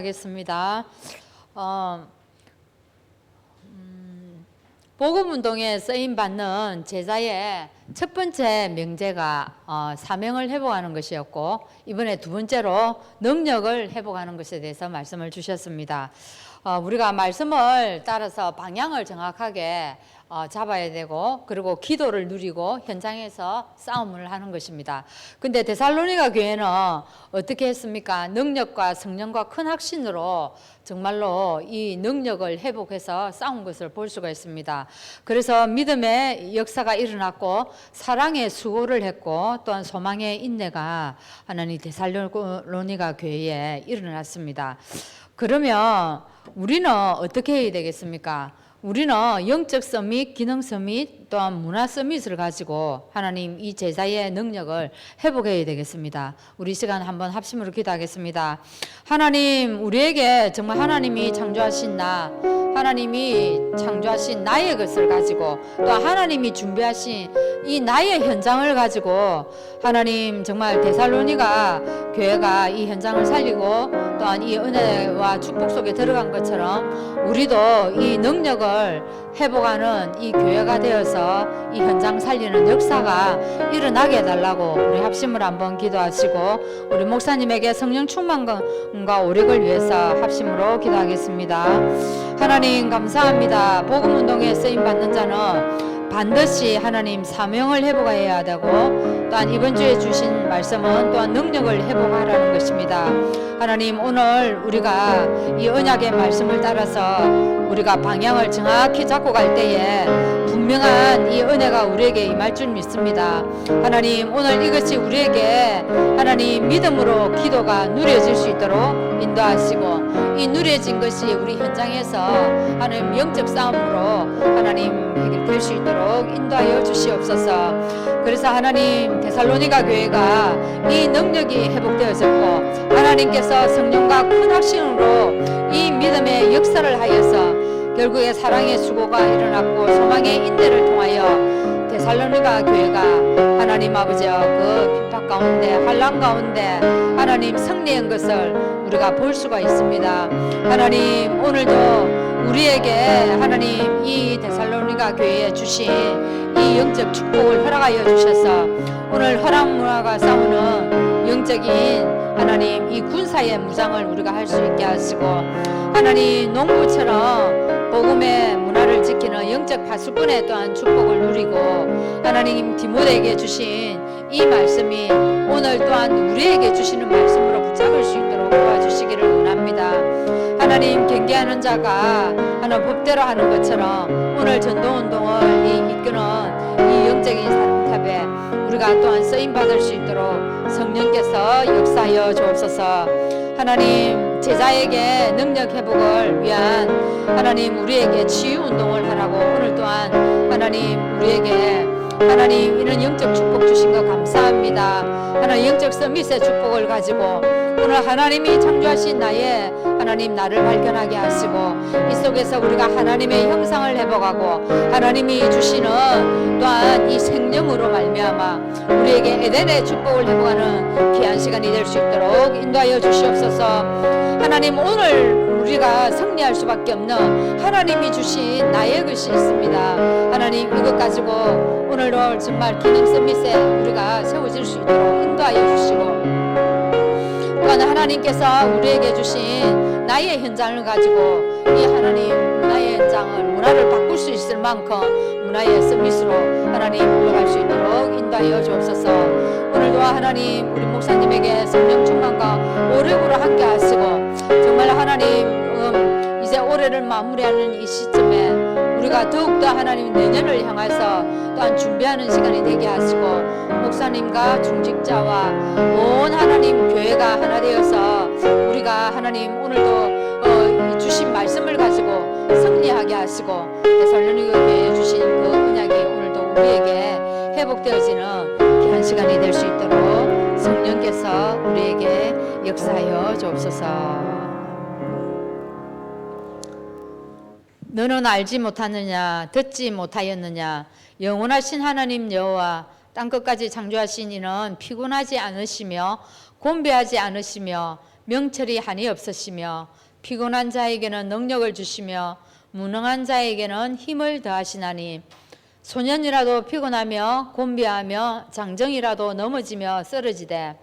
하겠습니다. 복음운동에 쓰임받는 제자의 첫 번째 명제가 사명을 회복하는 것이었고, 이번에 두 번째로 능력을 회복하는 것에 대해서 말씀을 주셨습니다. 우리가 말씀을 따라서 방향을 정확하게 잡아야 되고, 그리고 기도를 누리고 현장에서 싸움을 하는 것입니다. 근데 데살로니가 교회는 어떻게 했습니까? 능력과 성령과 큰 확신으로 정말로 이 능력을 회복해서 싸운 것을 볼 수가 있습니다. 그래서 믿음의 역사가 일어났고, 사랑의 수고를 했고, 또한 소망의 인내가 하나님 데살로니가 교회에 일어났습니다. 그러면 우리는 어떻게 해야 되겠습니까? 우리는 영적 서밋, 기능 서밋, 또한 문화 서밋을 가지고 하나님 이 제자의 능력을 회복해야 되겠습니다. 우리 시간 한번 합심으로 기도하겠습니다. 하나님, 우리에게 정말 하나님이 창조하신 나, 하나님이 창조하신 나의 것을 가지고, 또 하나님이 준비하신 이 나의 현장을 가지고 하나님 정말 데살로니가 교회가 이 현장을 살리고 또한 이 은혜와 축복 속에 들어간 것처럼 우리도 이 능력을 회복하는 이 교회가 되어서 이 현장 살리는 역사가 일어나게 해달라고 우리 합심을 한번 기도하시고, 우리 목사님에게 성령 충만과 오력을 위해서 합심으로 기도하겠습니다. 하나님 감사합니다. 복음운동에 쓰임받는 자는 반드시 하나님 사명을 회복해야 되고, 또한 이번 주에 주신 말씀은 또한 능력을 회복하라는 것입니다. 하나님, 오늘 우리가 이 언약의 말씀을 따라서 우리가 방향을 정확히 잡고 갈 때에 분명한 이 은혜가 우리에게 임할 줄 믿습니다. 하나님, 오늘 이것이 우리에게 하나님 믿음으로 기도가 누려질 수 있도록 인도하시고, 이 누려진 것이 우리 현장에서 하나님 영적 싸움으로 하나님 해결될 수 있도록 인도하여 주시옵소서. 그래서 하나님 데살로니가 교회가 이 능력이 회복되어졌고, 하나님께서 성령과 큰 확신으로 이 믿음의 역사를 하여서 결국에 사랑의 수고가 일어났고 소망의 인내를 통하여 데살로니가 교회가 하나님 아버지여 그 핍박 가운데 환난 가운데 하나님 승리한 것을 우리가 볼 수가 있습니다. 하나님, 오늘도 우리에게 하나님 이 데살로니가 교회에 주신 이 영적 축복을 허락하여 주셔서 오늘 허락문화가 싸우는 영적인 하나님 이 군사의 무장을 우리가 할 수 있게 하시고, 하나님 농부처럼 복음의 문화를 지키는 영적 파수꾼의 또한 축복을 누리고, 하나님 디모데에게 주신 이 말씀이 오늘 또한 우리에게 주시는 말씀으로 붙잡을 수 있도록 도와주시기를 원합니다. 하나님, 경계하는 자가 하나님 법대로 하는 것처럼 오늘 전도운동을 이끄는 이 영적인 사랑탑에 우리가 또한 쓰임받을 수 있도록 성령께서 역사하여 주옵소서. 하나님, 제자에게 능력 회복을 위한 하나님 우리에게 치유운동을 하라고 오늘 또한 하나님 우리에게 하나님 이런 영적 축복 주신 것 감사합니다. 하나님 영적 서밋의 축복을 가지고 오늘 하나님이 창조하신 나의 하나님 나를 발견하게 하시고, 이 속에서 우리가 하나님의 형상을 회복하고 하나님이 주시는 또한 이 생명으로 말미암아 우리에게 에덴의 축복을 회복하는 귀한 시간이 될 수 있도록 인도하여 주시옵소서. 하나님, 오늘 우리가 승리할 수밖에 없는 하나님이 주신 나의 것이 있습니다. 하나님, 이것 가지고 오늘도 정말 기능 서밋에 우리가 세워질 수 있도록 인도하여 주시고, 또한 하나님께서 우리에게 주신 나의 현장을 가지고 이 하나님 문화의 현장을 문화를 바꿀 수 있을 만큼 문화의 서밋으로 하나님 올라갈 수 있도록 인도하여 주옵소서. 오늘도 하나님 우리 목사님에게 성령 충만과 오력으로 함께 하시고, 정말 하나님 이제 올해를 마무리하는 이 시점에 우리가 더욱더 하나님 내년을 향해서 또한 준비하는 시간이 되게 하시고, 목사님과 중직자와 온 하나님 교회가 하나 되어서 우리가 하나님 오늘도 주신 말씀을 가지고 승리하게 하시고, 데살로니가 교회에 주신 그 언약이 오늘도 우리에게 회복되어지는 귀한 시간이 될 수 있도록 성령께서 우리에게 역사하여 주옵소서. 너는 알지 못하느냐, 듣지 못하였느냐? 영원하신 하나님 여호와 땅끝까지 창조하신 이는 피곤하지 않으시며 곤배하지 않으시며 명철이 한이 없으시며 피곤한 자에게는 능력을 주시며 무능한 자에게는 힘을 더하시나니 소년이라도 피곤하며 곤비하며 장정이라도 넘어지며 쓰러지되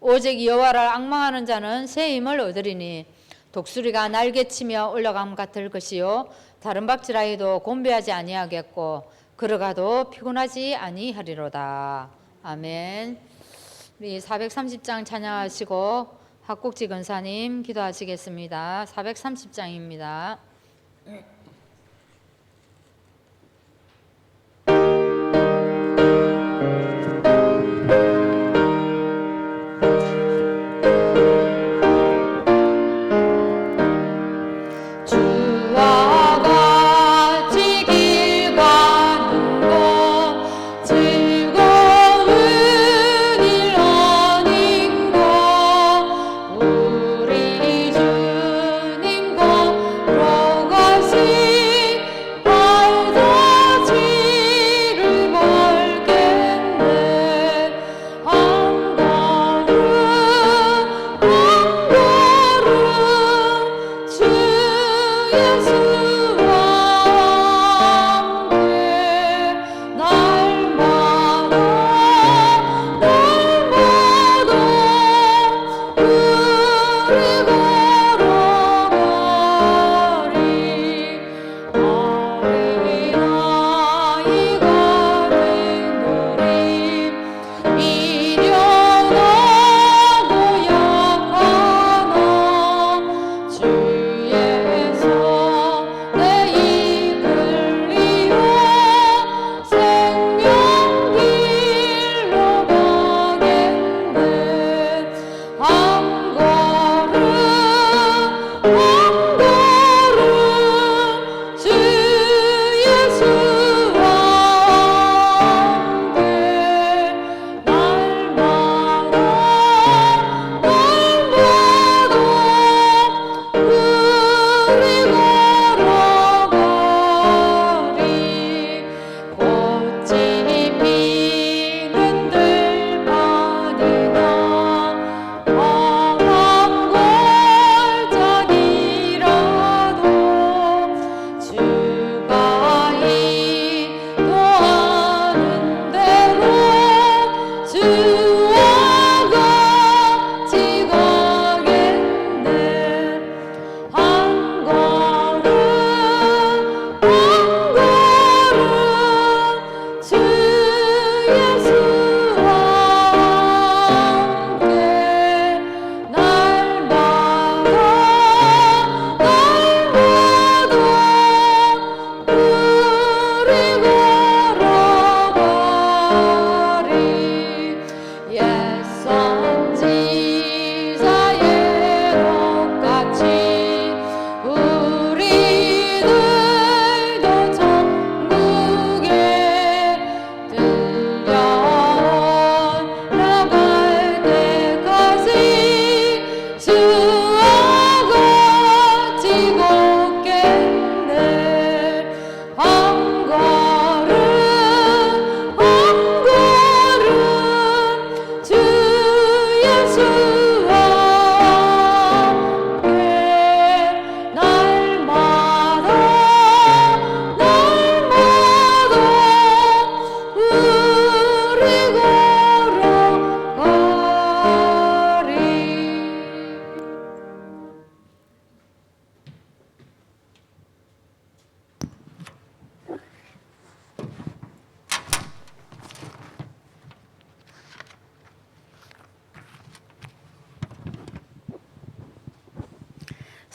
오직 여호와를 앙망하는 자는 새 힘을 얻으리니 독수리가 날개치며 올라감 같을 것이요 다른 박지라이도 곤비하지 아니하겠고 걸어가도 피곤하지 아니하리로다. 아멘. 우리 430장 찬양하시고 학국지 권사님 기도하시겠습니다. 430장입니다.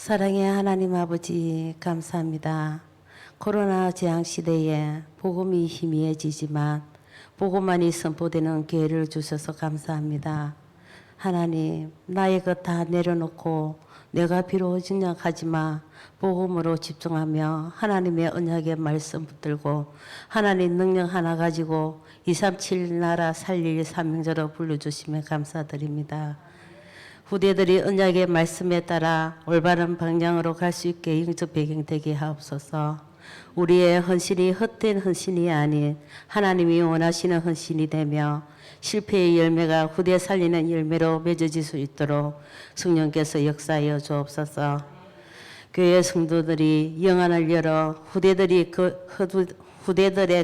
사랑의 하나님 아버지 감사합니다. 코로나 재앙 시대에 복음이 희미해지지만 복음만이 선포되는 기회를 주셔서 감사합니다. 하나님, 나의 것 다 내려놓고 내가 비록 진약하지만 복음으로 집중하며 하나님의 언약의 말씀 붙들고 하나님 능력 하나 가지고 237 나라 살릴 사명자로 불러주심에 감사드립니다. 후대들이 언약의 말씀에 따라 올바른 방향으로 갈 수 있게 영적 배경 되게 하옵소서. 우리의 헌신이 헛된 헌신이 아닌 하나님이 원하시는 헌신이 되며 실패의 열매가 후대 살리는 열매로 맺어질 수 있도록 성령께서 역사하여 주옵소서. 교회 성도들이 영안을 열어 후대들의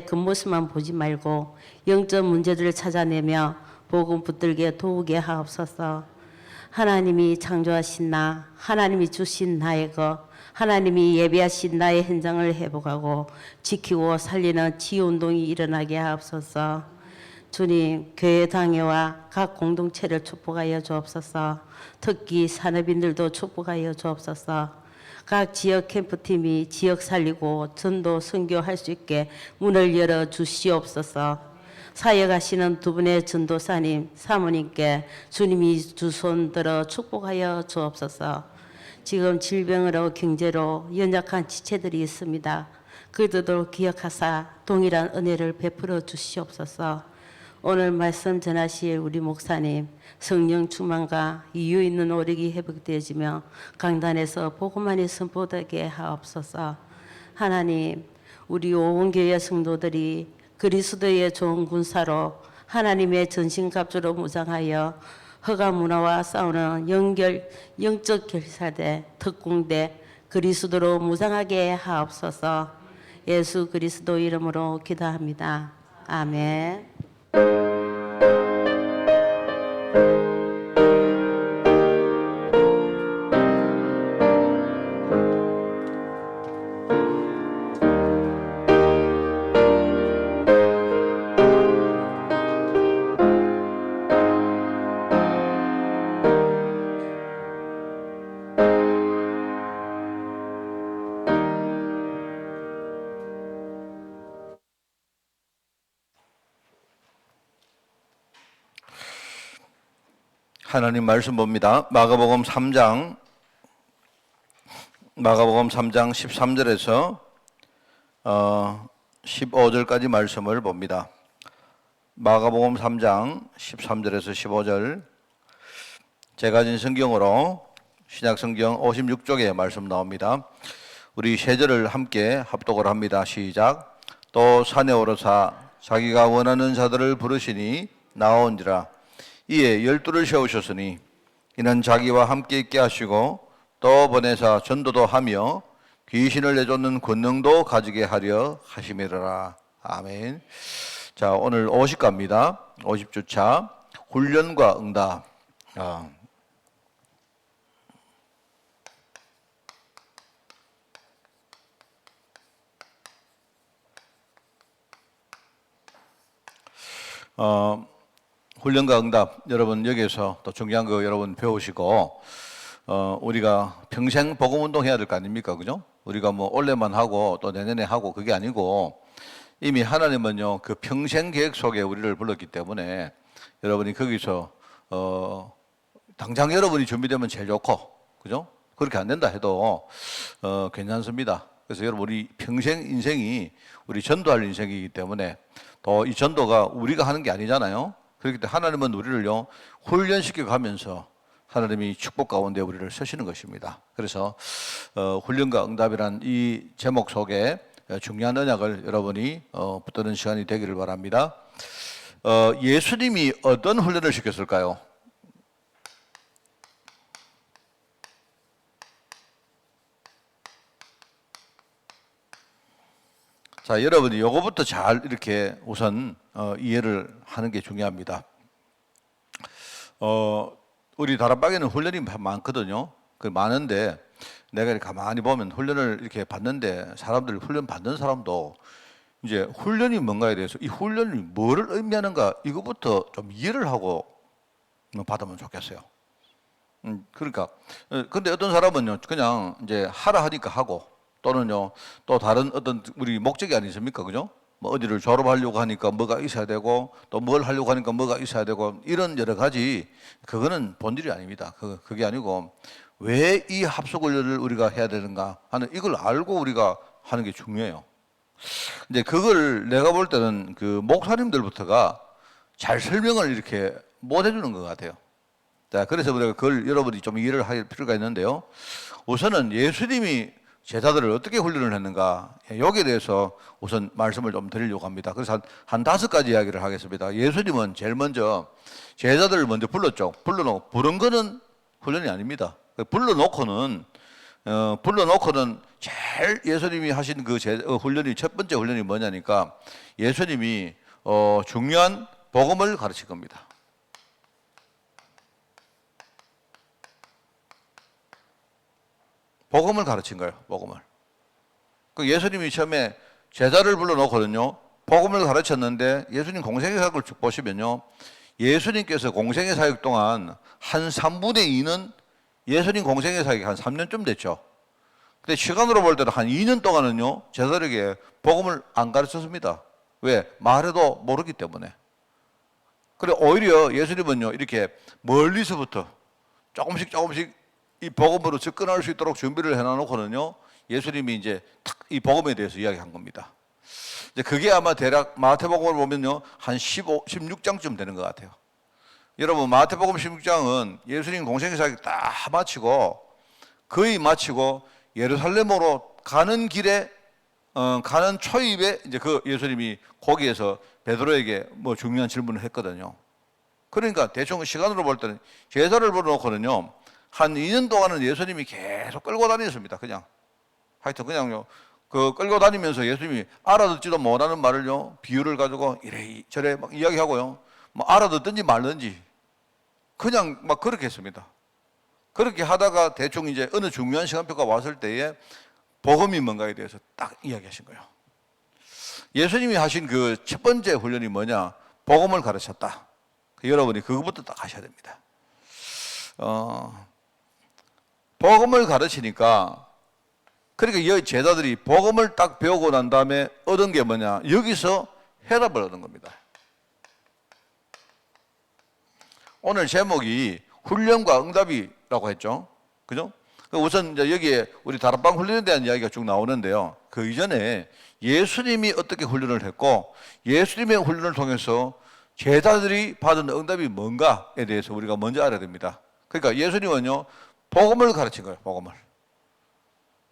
겉모습만 보지 말고 영적 문제들을 찾아내며 복음 붙들게 도우게 하옵소서. 하나님이 창조하신 나, 하나님이 주신 나의 것, 하나님이 예비하신 나의 현장을 회복하고 지키고 살리는 치유운동이 일어나게 하옵소서. 주님, 교회 당회와 각 공동체를 축복하여 주옵소서. 특히 산업인들도 축복하여 주옵소서. 각 지역 캠프팀이 지역 살리고 전도 선교할 수 있게 문을 열어 주시옵소서. 사역하시는 두 분의 전도사님, 사모님께 주님이 두 손 들어 축복하여 주옵소서. 지금 질병으로 경제로 연약한 지체들이 있습니다. 그들도 기억하사 동일한 은혜를 베풀어 주시옵소서. 오늘 말씀 전하실 우리 목사님 성령 충만과 이유 있는 오력이 회복되어지며 강단에서 복음만이 선포되게 하옵소서. 하나님, 우리 온 교회 성도들이 그리스도의 좋은 군사로 하나님의 전신갑주로 무장하여 허가 문화와 싸우는 영적 결사대, 특공대 그리스도로 무장하게 하옵소서. 예수 그리스도 이름으로 기도합니다. 아멘. 하나님 말씀 봅니다. 마가복음 3장 13절에서 15절까지 말씀을 봅니다. 마가복음 3장 13절에서 15절, 제가 진 성경으로 신약성경 56쪽에 말씀 나옵니다. 우리 세 절을 함께 합독을 합니다. 시작. 또 산에 오르사 자기가 원하는 자들을 부르시니 나온지라. 이에 12를 세우셨으니 이는 자기와 함께 있게 하시고 또 보내사 전도도 하며 귀신을 내쫓는 권능도 가지게 하려 하심이라. 아멘. 자, 오늘 50가입니다. 50주차 훈련과 응답. 훈련과 응답, 여러분 여기에서 또 중요한 거 여러분 배우시고, 우리가 평생 복음운동 해야 될 거 아닙니까? 그죠? 우리가 뭐 올해만 하고 또 내년에 하고 그게 아니고 이미 하나님은요, 그 평생 계획 속에 우리를 불렀기 때문에 여러분이 거기서, 당장 여러분이 준비되면 제일 좋고, 그죠? 그렇게 안 된다 해도, 괜찮습니다. 그래서 여러분, 우리 평생 인생이 우리 전도할 인생이기 때문에 또 이 전도가 우리가 하는 게 아니잖아요. 그렇기 때문에 하나님은 우리를요, 훈련시켜 가면서 하나님이 축복 가운데 우리를 서시는 것입니다. 그래서 훈련과 응답이란 이 제목 속에 중요한 언약을 여러분이 붙드는 시간이 되기를 바랍니다. 예수님이 어떤 훈련을 시켰을까요? 자, 여러분이 요거부터 잘 이렇게 우선 이해를 하는 게 중요합니다. 우리 다락방에는 훈련이 많거든요. 그 많은데 내가 이렇게 가만히 보면 훈련을 이렇게 받는데 사람들 훈련 받는 사람도 이제 훈련이 뭔가에 대해서 이 훈련이 뭐를 의미하는가 이거부터 좀 이해를 하고 받으면 좋겠어요. 그러니까 근데 어떤 사람은요 그냥 이제 하라 하니까 하고 또는요 또 다른 어떤 우리 목적이 아니십니까, 그죠? 뭐 어디를 졸업하려고 하니까 뭐가 있어야 되고 또 뭘 하려고 하니까 뭐가 있어야 되고 이런 여러 가지 그거는 본질이 아닙니다. 그게 아니고 왜 이 합숙훈련을 우리가 해야 되는가 하는 이걸 알고 우리가 하는 게 중요해요. 이제 그걸 내가 볼 때는 그 목사님들부터가 잘 설명을 이렇게 못 해주는 것 같아요. 자, 그래서 우리가 그걸 여러분이 좀 이해를 할 필요가 있는데요. 우선은 예수님이 제자들을 어떻게 훈련을 했는가, 여기에 대해서 우선 말씀을 좀 드리려고 합니다. 그래서 한 5가지 이야기를 하겠습니다. 예수님은 제일 먼저 제자들을 먼저 불렀죠. 불러놓고, 부른 거는 훈련이 아닙니다. 불러놓고는 제일 예수님이 하신 그 훈련이, 첫 번째 훈련이 뭐냐니까, 예수님이 중요한 복음을 가르칠 겁니다. 복음을 가르친 거예요. 복음을. 그 예수님이 처음에 제자를 불러놓거든요. 복음을 가르쳤는데, 예수님 공생의 사역을 쭉 보시면요, 예수님께서 공생의 사역 동안 한 3분의 2는 예수님 공생의 사역이 한 3년쯤 됐죠. 근데 시간으로 볼 때는 한 2년 동안은요, 제자들에게 복음을 안 가르쳤습니다. 왜? 말해도 모르기 때문에. 그래, 오히려 예수님은요, 이렇게 멀리서부터 조금씩 이 복음으로 접근할 수 있도록 준비를 해놔놓고는요, 예수님이 이제 탁 이 복음에 대해서 이야기한 겁니다. 이제 그게 아마 대략 마태복음을 보면요, 한 16장쯤 되는 것 같아요. 여러분, 마태복음 16장은 예수님 공생의 사역 다 마치고, 거의 마치고 예루살렘으로 가는 길에, 가는 초입에 이제 그 예수님이 거기에서 베드로에게 뭐 중요한 질문을 했거든요. 그러니까 대충 시간으로 볼 때는 제자를 불러놓고는요, 한 2년 동안은 예수님이 계속 끌고 다녔습니다. 그냥. 하여튼 그냥요, 그 끌고 다니면서 예수님이 알아듣지도 못하는 말을요, 비유를 가지고 이래저래 막 이야기하고요, 뭐 알아듣든지 말든지 그냥 막 그렇게 했습니다. 그렇게 하다가 대충 이제 어느 중요한 시간표가 왔을 때에 복음이 뭔가에 대해서 딱 이야기하신 거예요. 예수님이 하신 그 첫 번째 훈련이 뭐냐? 복음을 가르쳤다. 여러분이 그거부터 딱 하셔야 됩니다. 복음을 가르치니까, 그러니까 이 제자들이 복음을 딱 배우고 난 다음에 얻은 게 뭐냐? 여기서 해답을 얻은 겁니다. 오늘 제목이 훈련과 응답이라고 했죠. 그죠? 우선 이제 여기에 우리 다락방 훈련에 대한 이야기가 쭉 나오는데요. 그 이전에 예수님이 어떻게 훈련을 했고, 예수님의 훈련을 통해서 제자들이 받은 응답이 뭔가에 대해서 우리가 먼저 알아야 됩니다. 그러니까 예수님은요, 복음을 가르친 거예요.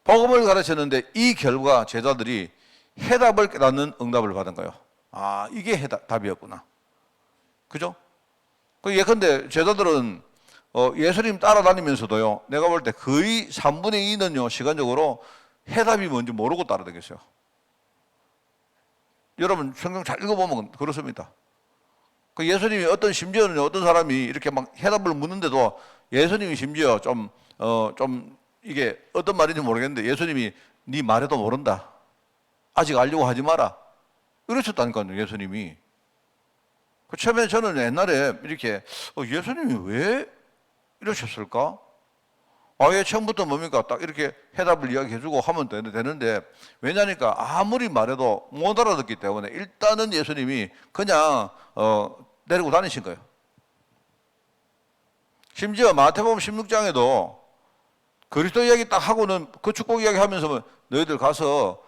복음을 가르쳤는데, 이 결과 제자들이 해답을 깨닫는 응답을 받은 거예요. 아, 이게 답이었구나. 그죠? 예컨대 제자들은 예수님 따라다니면서도요, 내가 볼 때 거의 3분의 2는요, 시간적으로 해답이 뭔지 모르고 따라다녔어요. 여러분, 성경 잘 읽어보면 그렇습니다. 예수님이 심지어는 어떤 사람이 이렇게 막 해답을 묻는데도 예수님이 심지어 좀 이게 어떤 말인지 모르겠는데, 예수님이 네 말해도 모른다. 아직 알려고 하지 마라. 이러셨다니까요, 예수님이. 처음에 저는 옛날에 이렇게 예수님이 왜 이러셨을까? 아예 처음부터 뭡니까? 딱 이렇게 해답을 이야기해주고 하면 되는데, 왜냐니까 아무리 말해도 못 알아듣기 때문에 일단은 예수님이 그냥 데리고 다니신 거예요. 심지어 마태복음 16장에도 그리스도 이야기 딱 하고는 그 축복 이야기 하면서 너희들 가서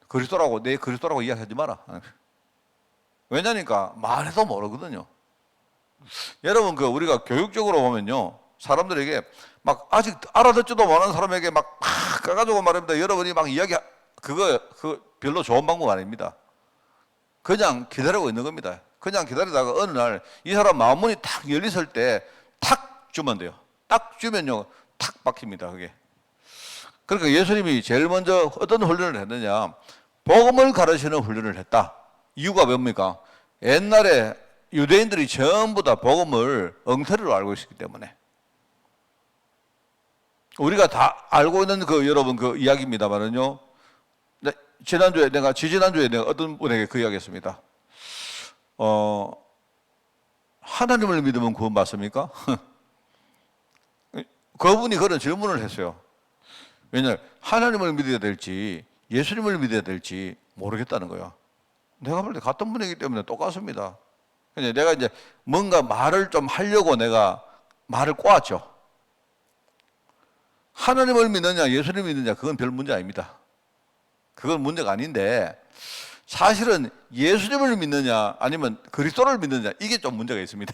그리스도라고, 내 그리스도라고 이야기하지 마라. 왜냐니까 말해도 모르거든요. 여러분, 우리가 교육적으로 보면요, 사람들에게 막 아직 알아듣지도 못하는 사람에게 막 가가지고 말합니다. 여러분이 막 그거 별로 좋은 방법 아닙니다. 그냥 기다리고 있는 겁니다. 그냥 기다리다가 어느 날 이 사람 마음문이 탁 열렸을 때 탁 주면 돼요. 딱 주면요, 탁 박힙니다, 그게. 그러니까 예수님이 제일 먼저 어떤 훈련을 했느냐? 복음을 가르치는 훈련을 했다. 이유가 뭡니까? 옛날에 유대인들이 전부 다 복음을 엉터리로 알고 있었기 때문에. 우리가 다 알고 있는 여러분 이야기입니다만은요, 지지난주에 내가 어떤 분에게 그 이야기 했습니다. 하나님을 믿으면 구원 받습니까? 그분이 그런 질문을 했어요. 왜냐하면 하나님을 믿어야 될지 예수님을 믿어야 될지 모르겠다는 거야. 내가 볼 때 같은 분이기 때문에 똑같습니다. 내가 이제 뭔가 말을 좀 하려고 내가 말을 꼬았죠. 하나님을 믿느냐 예수님을 믿느냐 그건 별 문제 아닙니다. 그건 문제가 아닌데, 사실은 예수님을 믿느냐 아니면 그리스도를 믿느냐 이게 좀 문제가 있습니다.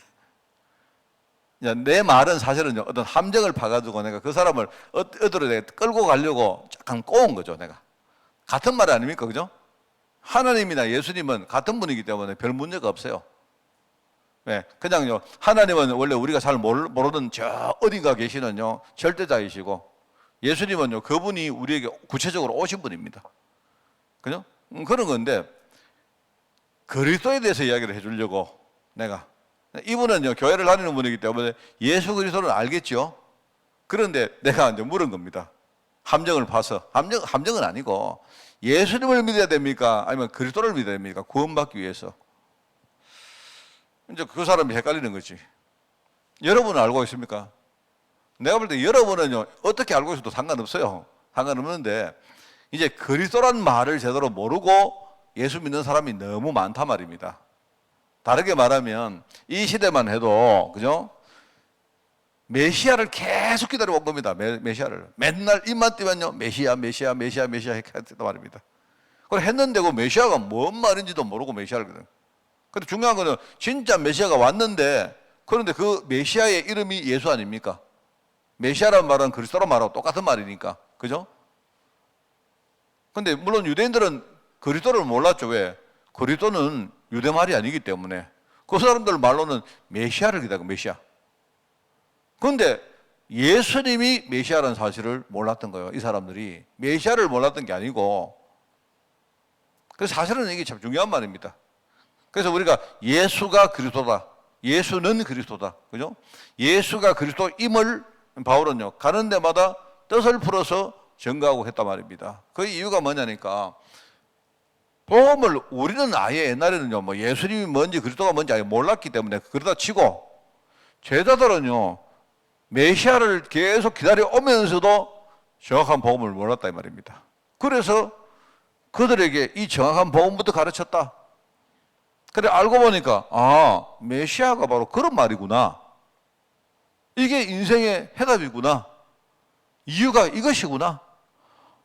내 말은 사실은 어떤 함정을 파가지고 내가 그 사람을 어디로 내가 끌고 가려고 약간 꼬은 거죠, 내가. 같은 말 아닙니까? 그죠? 하나님이나 예수님은 같은 분이기 때문에 별 문제가 없어요. 네, 그냥요, 하나님은 원래 우리가 잘 모르는 저 어딘가 계시는요, 절대자이시고, 예수님은요, 그분이 우리에게 구체적으로 오신 분입니다. 그죠? 그런 건데, 그리스도에 대해서 이야기를 해주려고 내가. 이분은요, 교회를 다니는 분이기 때문에 예수 그리스도는 알겠죠? 그런데 내가 이제 물은 겁니다. 함정을 봐서. 함정은 아니고, 예수님을 믿어야 됩니까? 아니면 그리스도를 믿어야 됩니까? 구원받기 위해서. 이제 그 사람이 헷갈리는 거지. 여러분은 알고 있습니까? 내가 볼 때 여러분은요, 어떻게 알고 있어도 상관없어요. 상관없는데, 이제 그리스도란 말을 제대로 모르고 예수 믿는 사람이 너무 많단 말입니다. 다르게 말하면, 이 시대만 해도, 그죠? 메시아를 계속 기다려 온 겁니다. 메시아를. 맨날 입만 띄면요, 메시아 했단 말입니다. 그걸 했는데 그 메시아가 뭔 말인지도 모르고 메시아를 그냥. 근데 중요한 거는 진짜 메시아가 왔는데, 그런데 그 메시아의 이름이 예수 아닙니까? 메시아라는 말은 그리스도란 말하고 똑같은 말이니까. 그죠? 근데 물론 유대인들은 그리스도를 몰랐죠. 왜? 그리스도는 유대 말이 아니기 때문에. 그 사람들 말로는 메시아를 기다려, 메시아. 그런데 예수님이 메시아라는 사실을 몰랐던 거예요. 이 사람들이. 메시아를 몰랐던 게 아니고. 그래서 사실은 이게 참 중요한 말입니다. 그래서 우리가 예수가 그리스도다. 예수는 그리스도다. 그죠? 예수가 그리스도임을 바울은요, 가는 데마다 뜻을 풀어서 증거하고 했단 말입니다. 그 이유가 뭐냐니까, 복음을 우리는 아예 옛날에는요, 뭐 예수님이 뭔지 그리스도가 뭔지 아예 몰랐기 때문에 그러다 치고, 제자들은요, 메시아를 계속 기다려 오면서도 정확한 복음을 몰랐다 이 말입니다. 그래서 그들에게 이 정확한 복음부터 가르쳤다. 그래 알고 보니까 메시아가 바로 그런 말이구나. 이게 인생의 해답이구나. 이유가 이것이구나.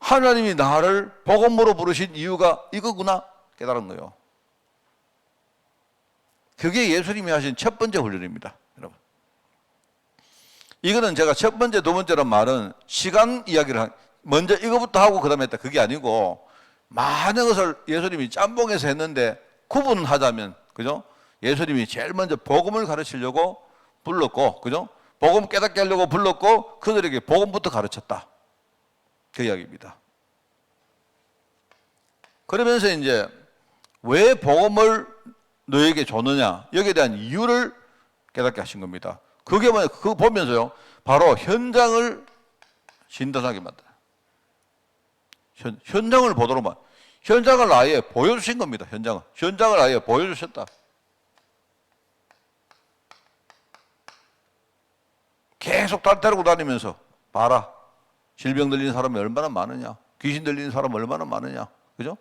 하나님이 나를 복음으로 부르신 이유가 이거구나 깨달은 거예요. 그게 예수님이 하신 첫 번째 훈련입니다. 여러분. 이거는 제가 첫 번째, 두 번째란 말은 시간 이야기를 먼저 이거부터 하고 그 다음에 했다. 그게 아니고 많은 것을 예수님이 짬뽕해서 했는데 구분하자면, 그죠? 예수님이 제일 먼저 복음을 가르치려고 불렀고, 그죠? 복음 깨닫게 하려고 불렀고, 그들에게 복음부터 가르쳤다. 그 이야기입니다. 그러면서 이제 왜 복음을 너에게 줬느냐, 여기에 대한 이유를 깨닫게 하신 겁니다. 그게 뭐냐, 그거 보면서요, 바로 현장을 진단하게 만들어요. 현장을 보도록만. 현장을 아예 보여주신 겁니다. 현장을 아예 보여주셨다. 계속 데리고 다니면서 봐라. 질병 들리는 사람이 얼마나 많으냐. 귀신 들리는 사람이 얼마나 많으냐. 그죠?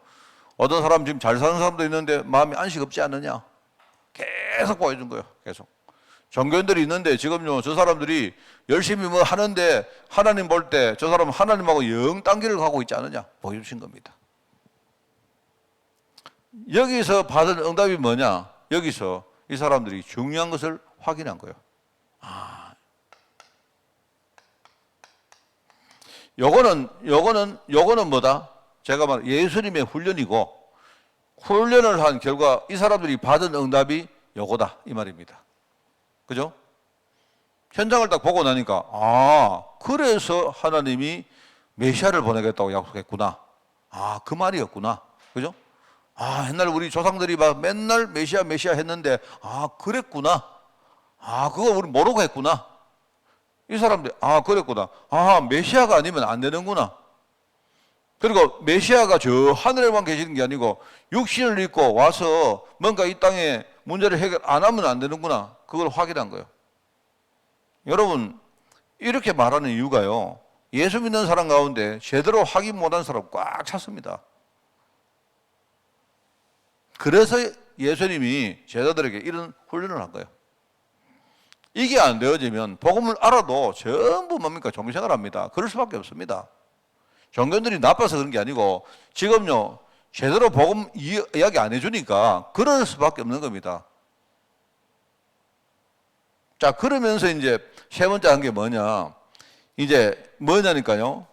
어떤 사람 지금 잘 사는 사람도 있는데 마음이 안식 없지 않느냐. 계속 보여준 거예요. 계속. 종교인들이 있는데 지금요, 저 사람들이 열심히 뭐 하는데 하나님 볼 때 저 사람은 하나님하고 영 단계를 가고 있지 않느냐. 보여주신 겁니다. 여기서 받은 응답이 뭐냐? 여기서 이 사람들이 중요한 것을 확인한 거예요. 요거는 뭐다? 제가 말 예수님의 훈련이고, 훈련을 한 결과 이 사람들이 받은 응답이 요거다 이 말입니다. 그죠? 현장을 딱 보고 나니까 그래서 하나님이 메시아를 보내겠다고 약속했구나. 그 말이었구나. 그죠? 옛날 우리 조상들이 막 맨날 메시아 했는데 그랬구나. 그거 우리 모르고 했구나. 이 사람들이 그랬구나. 메시아가 아니면 안 되는구나. 그리고 메시아가 저 하늘에만 계시는 게 아니고 육신을 입고 와서 뭔가 이 땅에 문제를 해결 안 하면 안 되는구나. 그걸 확인한 거예요. 여러분, 이렇게 말하는 이유가요, 예수 믿는 사람 가운데 제대로 확인 못한 사람 꽉 찼습니다. 그래서 예수님이 제자들에게 이런 훈련을 한 거예요. 이게 안 되어지면 복음을 알아도 전부 뭡니까? 종교생활 합니다. 그럴 수밖에 없습니다. 종교인들이 나빠서 그런 게 아니고 지금요, 제대로 복음 이야기 안 해주니까 그럴 수밖에 없는 겁니다. 자, 그러면서 이제 세 번째 한 게 뭐냐? 이제 뭐냐니까요?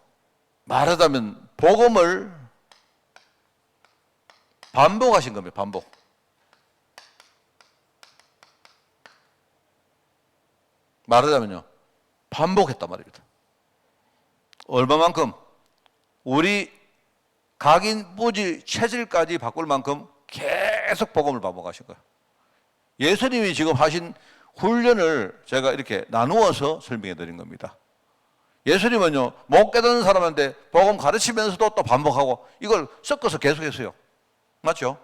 말하자면 복음을 반복하신 겁니다. 반복. 말하자면요, 반복했단 말입니다. 얼마만큼? 우리 각인 부지 체질까지 바꿀 만큼 계속 복음을 반복하신 거예요. 예수님이 지금 하신 훈련을 제가 이렇게 나누어서 설명해 드린 겁니다. 예수님은요, 못 깨닫는 사람한테 복음 가르치면서도 또 반복하고 이걸 섞어서 계속했어요. 맞죠?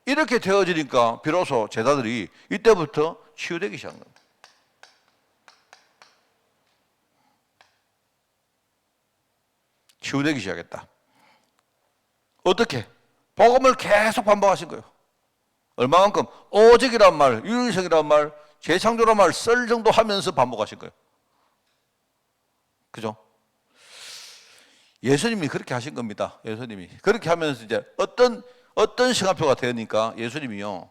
이렇게 되어지니까 비로소 제자들이 이때부터 치유되기 시작한 겁니다. 치유되기 시작했다. 어떻게? 복음을 계속 반복하신 거예요. 얼마만큼? 오직이란 말, 유일성이란 말, 재창조란 말 쓸 정도 하면서 반복하신 거예요. 그죠? 예수님이 그렇게 하신 겁니다. 예수님이. 그렇게 하면서 이제 어떤 시간표가 되니까 예수님이요,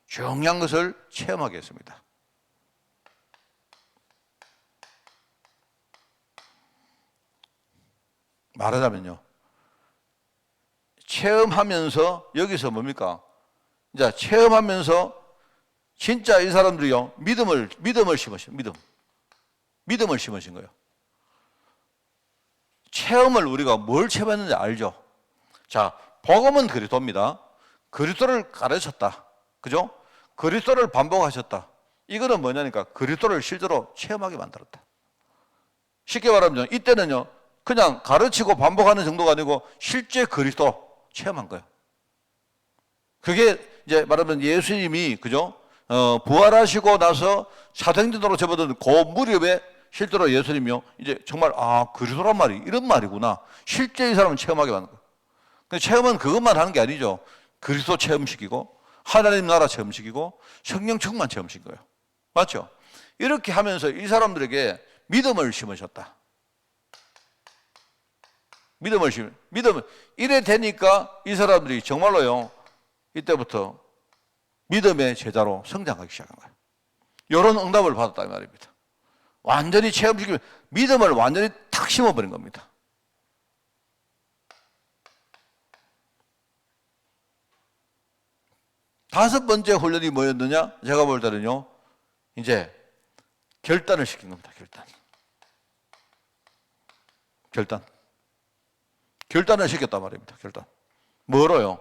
중요한 것을 체험하게 했습니다. 말하자면요, 체험하면서 여기서 뭡니까? 이제 체험하면서 진짜 이 사람들이요, 믿음을 심으신, 믿음을 심으신 거예요. 체험을 우리가 뭘 체험했는지 알죠? 자, 복음은 그리스도입니다. 그리스도를 가르쳤다. 그죠? 그리스도를 반복하셨다. 이거는 뭐냐니까 그리스도를 실제로 체험하게 만들었다. 쉽게 말하면 이때는요, 그냥 가르치고 반복하는 정도가 아니고 실제 그리스도 체험한 거예요. 그게 이제 말하면 예수님이, 그죠? 부활하시고 나서 사도행전으로 접어든 그 무렵에 실제로 예수님이요, 이제 정말, 그리스도란 말이 이런 말이구나. 실제 이 사람은 체험하게 만든 거예요. 근데 체험은 그것만 하는 게 아니죠. 그리스도 체험시키고, 하나님 나라 체험시키고, 성령 충만 체험시킨 거예요. 맞죠? 이렇게 하면서 이 사람들에게 믿음을 심으셨다. 믿음을 이래 되니까 이 사람들이 정말로요, 이때부터 믿음의 제자로 성장하기 시작한 거예요. 이런 응답을 받았다 이 말입니다. 완전히 체험시키면 믿음을 완전히 탁 심어버린 겁니다. 다섯 번째 훈련이 뭐였느냐? 제가 볼 때는요, 이제 결단을 시킨 겁니다. 결단을 시켰단 말입니다. 결단. 뭐로요?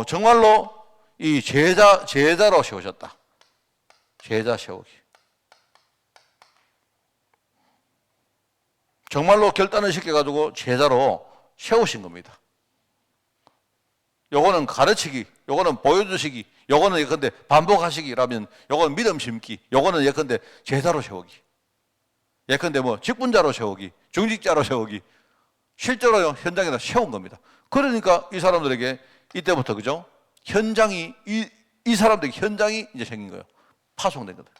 정말로 이 제자로 세우셨다. 제자 세우기. 정말로 결단을 시켜가지고 제자로 세우신 겁니다. 요거는 가르치기, 요거는 보여주시기, 요거는 예컨대 반복하시기라면, 요거는 믿음 심기, 요거는 예컨대 제자로 세우기. 예컨대 뭐 직분자로 세우기, 중직자로 세우기. 실제로 현장에다 세운 겁니다. 그러니까 이 사람들에게 이때부터, 그죠? 현장이, 이 사람들에게 현장이 이제 생긴 거예요. 파송된 거다.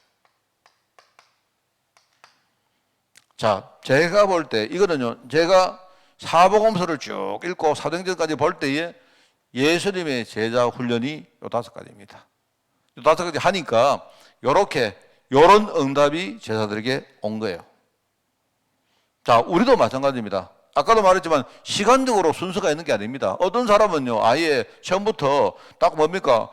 자, 제가 볼 때, 이거는요, 제가 사복음서를 쭉 읽고 사도행전까지 볼 때에 예수님의 제자 훈련이 요 다섯 가지입니다. 요 다섯 가지 하니까 요런 응답이 제자들에게 온 거예요. 자, 우리도 마찬가지입니다. 아까도 말했지만 시간적으로 순서가 있는 게 아닙니다. 어떤 사람은요, 아예 처음부터 딱 뭡니까?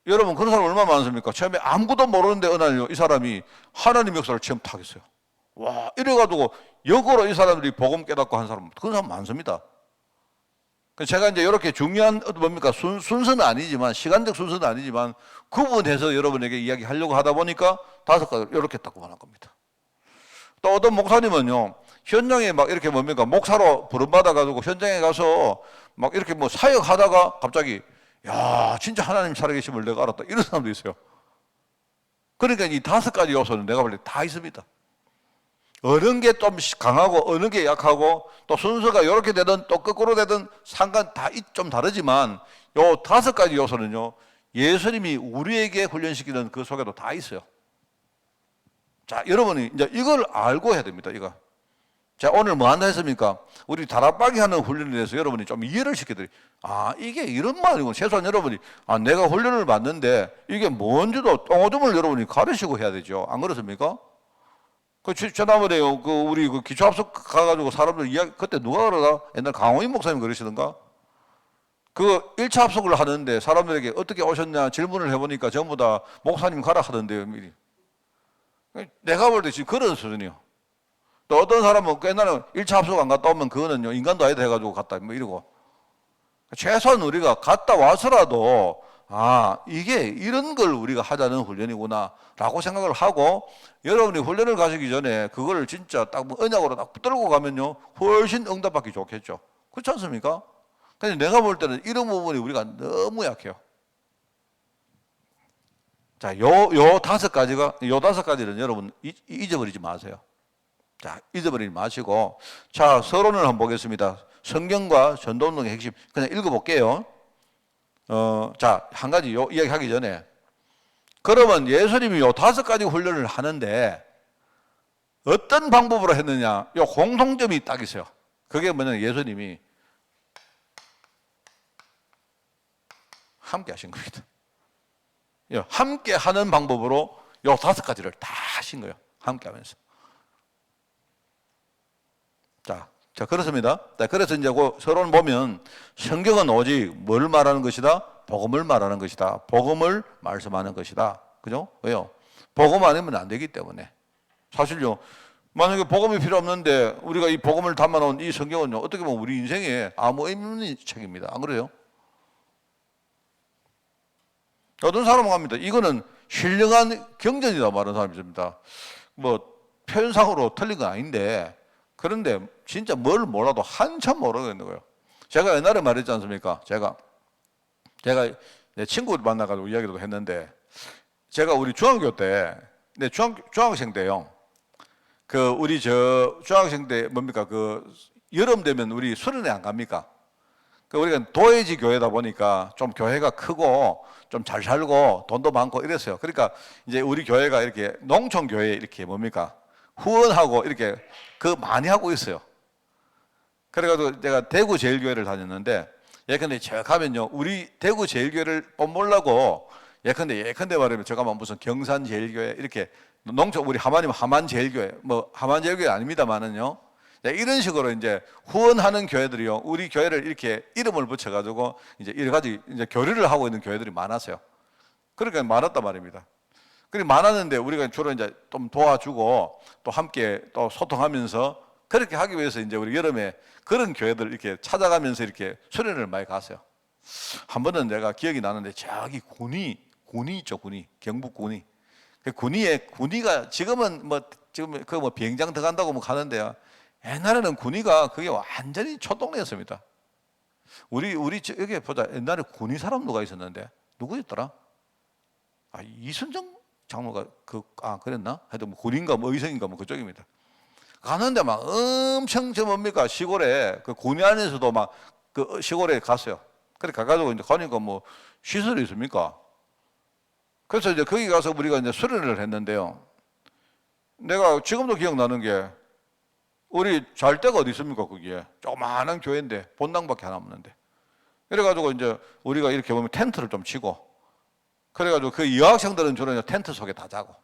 여러분, 그런 사람 얼마나 많습니까? 처음에 아무것도 모르는데 어느 날 이 사람이 하나님 역사를 처음 타겠어요. 와, 이래가지고 역으로 이 사람들이 복음 깨닫고 한 사람, 그런 사람 많습니다. 제가 이제 이렇게 중요한 뭡니까? 순서는 아니지만, 시간적 순서는 아니지만 구분해서 여러분에게 이야기하려고 하다 보니까 다섯 가지 이렇게 딱 구분한 겁니다. 또 어떤 목사님은요, 현장에 막 이렇게 뭡니까? 목사로 부름받아가지고 현장에 가서 막 이렇게 뭐 사역하다가 갑자기, 야, 진짜 하나님 살아계심을 내가 알았다. 이런 사람도 있어요. 그러니까 이 다섯 가지 요소는 내가 볼 때 다 있습니다. 어느 게 좀 강하고 어느 게 약하고 또 순서가 이렇게 되든 또 거꾸로 되든 상관 다 좀 다르지만 요 다섯 가지 요소는요, 예수님이 우리에게 훈련시키는 그 속에도 다 있어요. 자, 여러분이 이제 이걸 알고 해야 됩니다. 이거. 자, 오늘 뭐 한다 했습니까? 우리 다락방이 하는 훈련에 대해서 여러분이 좀 이해를 시켜드리. 이게 이런 말이고, 최소한 여러분이, 내가 훈련을 받는데 이게 뭔지도 똥오줌을 여러분이 가르치고 해야 되죠. 안 그렇습니까? 지난번에요. 우리 기초합숙 가가지고 사람들 이야기, 그때 누가 그러다? 옛날 강호인 목사님 그러시던가? 1차 합숙을 하는데 사람들에게 어떻게 오셨냐 질문을 해보니까 전부 다 목사님 가라 하던데요, 미리. 내가 볼 때 지금 그런 수준이요. 또 어떤 사람은 옛날에 1차 합숙 안 갔다 오면 그거는요, 인간도 아니다 해가지고 갔다, 뭐 이러고. 최소한 우리가 갔다 와서라도, 이게 이런 걸 우리가 하자는 훈련이구나, 라고 생각을 하고, 여러분이 훈련을 가시기 전에 그걸 진짜 딱 언약으로 딱 붙들고 가면요, 훨씬 응답받기 좋겠죠. 그렇지 않습니까? 근데 내가 볼 때는 이런 부분이 우리가 너무 약해요. 자, 요 5가지는 여러분 잊어버리지 마세요. 자, 잊어버리지 마시고, 자, 서론을 한번 보겠습니다. 성경과 전도운동의 핵심. 그냥 읽어볼게요. 자, 한 가지 이야기 하기 전에. 그러면 예수님이 요 5가지 훈련을 하는데, 어떤 방법으로 했느냐? 요 공통점이 딱 있어요. 그게 뭐냐면 예수님이 함께 하신 겁니다. 함께 하는 방법으로 요 5가지를 다 하신 거예요. 함께 하면서. 자, 그렇습니다. 자, 그래서 이제 그 서론 보면 성경은 오직 뭘 말하는 것이다? 복음을 말하는 것이다. 복음을 말씀하는 것이다. 그죠? 왜요? 복음 아니면 안 되기 때문에. 사실요, 만약에 복음이 필요 없는데 우리가 이 복음을 담아놓은 이 성경은요, 어떻게 보면 우리 인생에 아무 의미 없는 책입니다. 안 그래요? 어떤 사람은 합니다. 이거는 신령한 경전이다 말하는 사람이 있습니다. 뭐 표현상으로 틀린 건 아닌데, 그런데 진짜 뭘 몰라도 한참 모르겠는 거예요. 제가 옛날에 말했지 않습니까? 제가 내 친구 만나가지고 이야기도 했는데, 제가 우리 중학교 때, 중학생 때요. 우리 중학생 때 뭡니까? 여름 되면 우리 수련회 안 갑니까? 우리가 도회지 교회다 보니까 좀 교회가 크고 좀 잘 살고 돈도 많고 이랬어요. 그러니까 이제 우리 교회가 이렇게 농촌 교회 이렇게 뭡니까? 후원하고 이렇게 많이 하고 있어요. 그래가지고 제가 대구 제일교회를 다녔는데, 예컨대 제가 가면요, 우리 대구 제일교회를 뽐보려고 예컨대 말하면 제가 무슨 경산 제일교회 이렇게 농촌 우리 하만 제일교회 뭐 하만 제일교회 아닙니다만은요, 이런 식으로 이제 후원하는 교회들이요, 우리 교회를 이렇게 이름을 붙여가지고 이제 여러 가지 이제 교류를 하고 있는 교회들이 많았어요. 그러니까 많았단 말입니다. 그리고 많았는데 우리가 주로 이제 좀 도와주고 또 함께 또 소통하면서 그렇게 하기 위해서 이제 우리 여름에 그런 교회들 이렇게 찾아가면서 이렇게 수련을 많이 갔어요. 한 번은 내가 기억이 나는데, 저기 군이 있죠, 경북 군이. 군이가 지금은 지금 비행장 들어간다고 가는데요. 옛날에는 군위가 그게 완전히 촌동네였습니다. 우리 여기 보자. 옛날에 군위 사람 누가 있었는데 누구였더라? 이순정 장로가 그랬나? 하여튼 군인가 의성인가 그쪽입니다. 가는데 막 엄청 뭡니까 시골에 군위 안에서도 막 시골에 갔어요. 그래 가가지고 이제 가니까 시설이 있습니까? 그래서 이제 거기 가서 우리가 이제 수련을 했는데요. 내가 지금도 기억나는 게, 우리 잘 데가 어디 있습니까? 거기에 조그마한 교회인데 본당밖에 안 없는데, 그래가지고 이제 우리가 이렇게 보면 텐트를 좀 치고, 그래가지고 여학생들은 주로 텐트 속에 다 자고,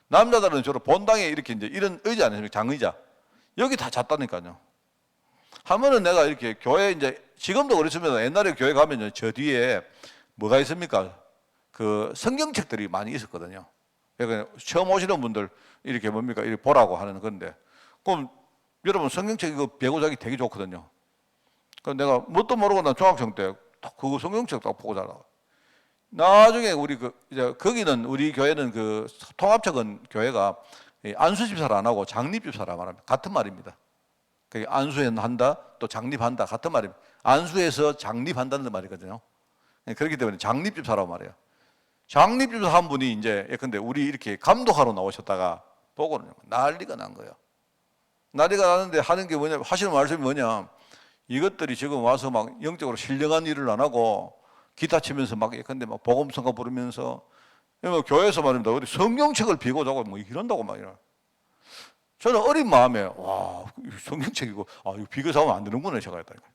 남자들은 주로 본당에 이렇게 이제 이런 의자 아니십니까? 장의자 여기 다 잤다니까요. 한 번은 내가 이렇게 교회 이제 지금도 그렇습니다. 옛날에 교회 가면요, 저 뒤에 뭐가 있습니까? 성경책들이 많이 있었거든요. 그러니까 처음 오시는 분들 이렇게 뭡니까? 이렇게 보라고 하는 건데, 그럼 여러분 성경책 이거 배고 자기 되게 좋거든요. 그래서 내가 뭣도 모르고 난 중학생 때 딱 성경책 딱 보고 자라. 나중에 우리 이제 거기는 우리 교회는 통합적인 교회가 안수집사를 안 하고 장립집사라 말합니다. 같은 말입니다. 안수한다 또 장립한다 같은 말입니다. 안수해서 장립한다는 말이거든요. 그렇기 때문에 장립집사라고 말해요. 장립집사 한 분이 이제 예컨대 우리 이렇게 감독하러 나오셨다가 보고는 난리가 난 거예요. 난리가 나는데 하시는 말씀이 뭐냐? 이것들이 지금 와서 막 영적으로 신령한 일을 안 하고 기타 치면서 예컨대 복음성가 부르면서 교회에서 말입니다. 우리 성경책을 비고 자고 이런다고 막 이러. 저는 어린 마음에 성경책이고 이거 비교 자면 안 되는구나 생각했다니까.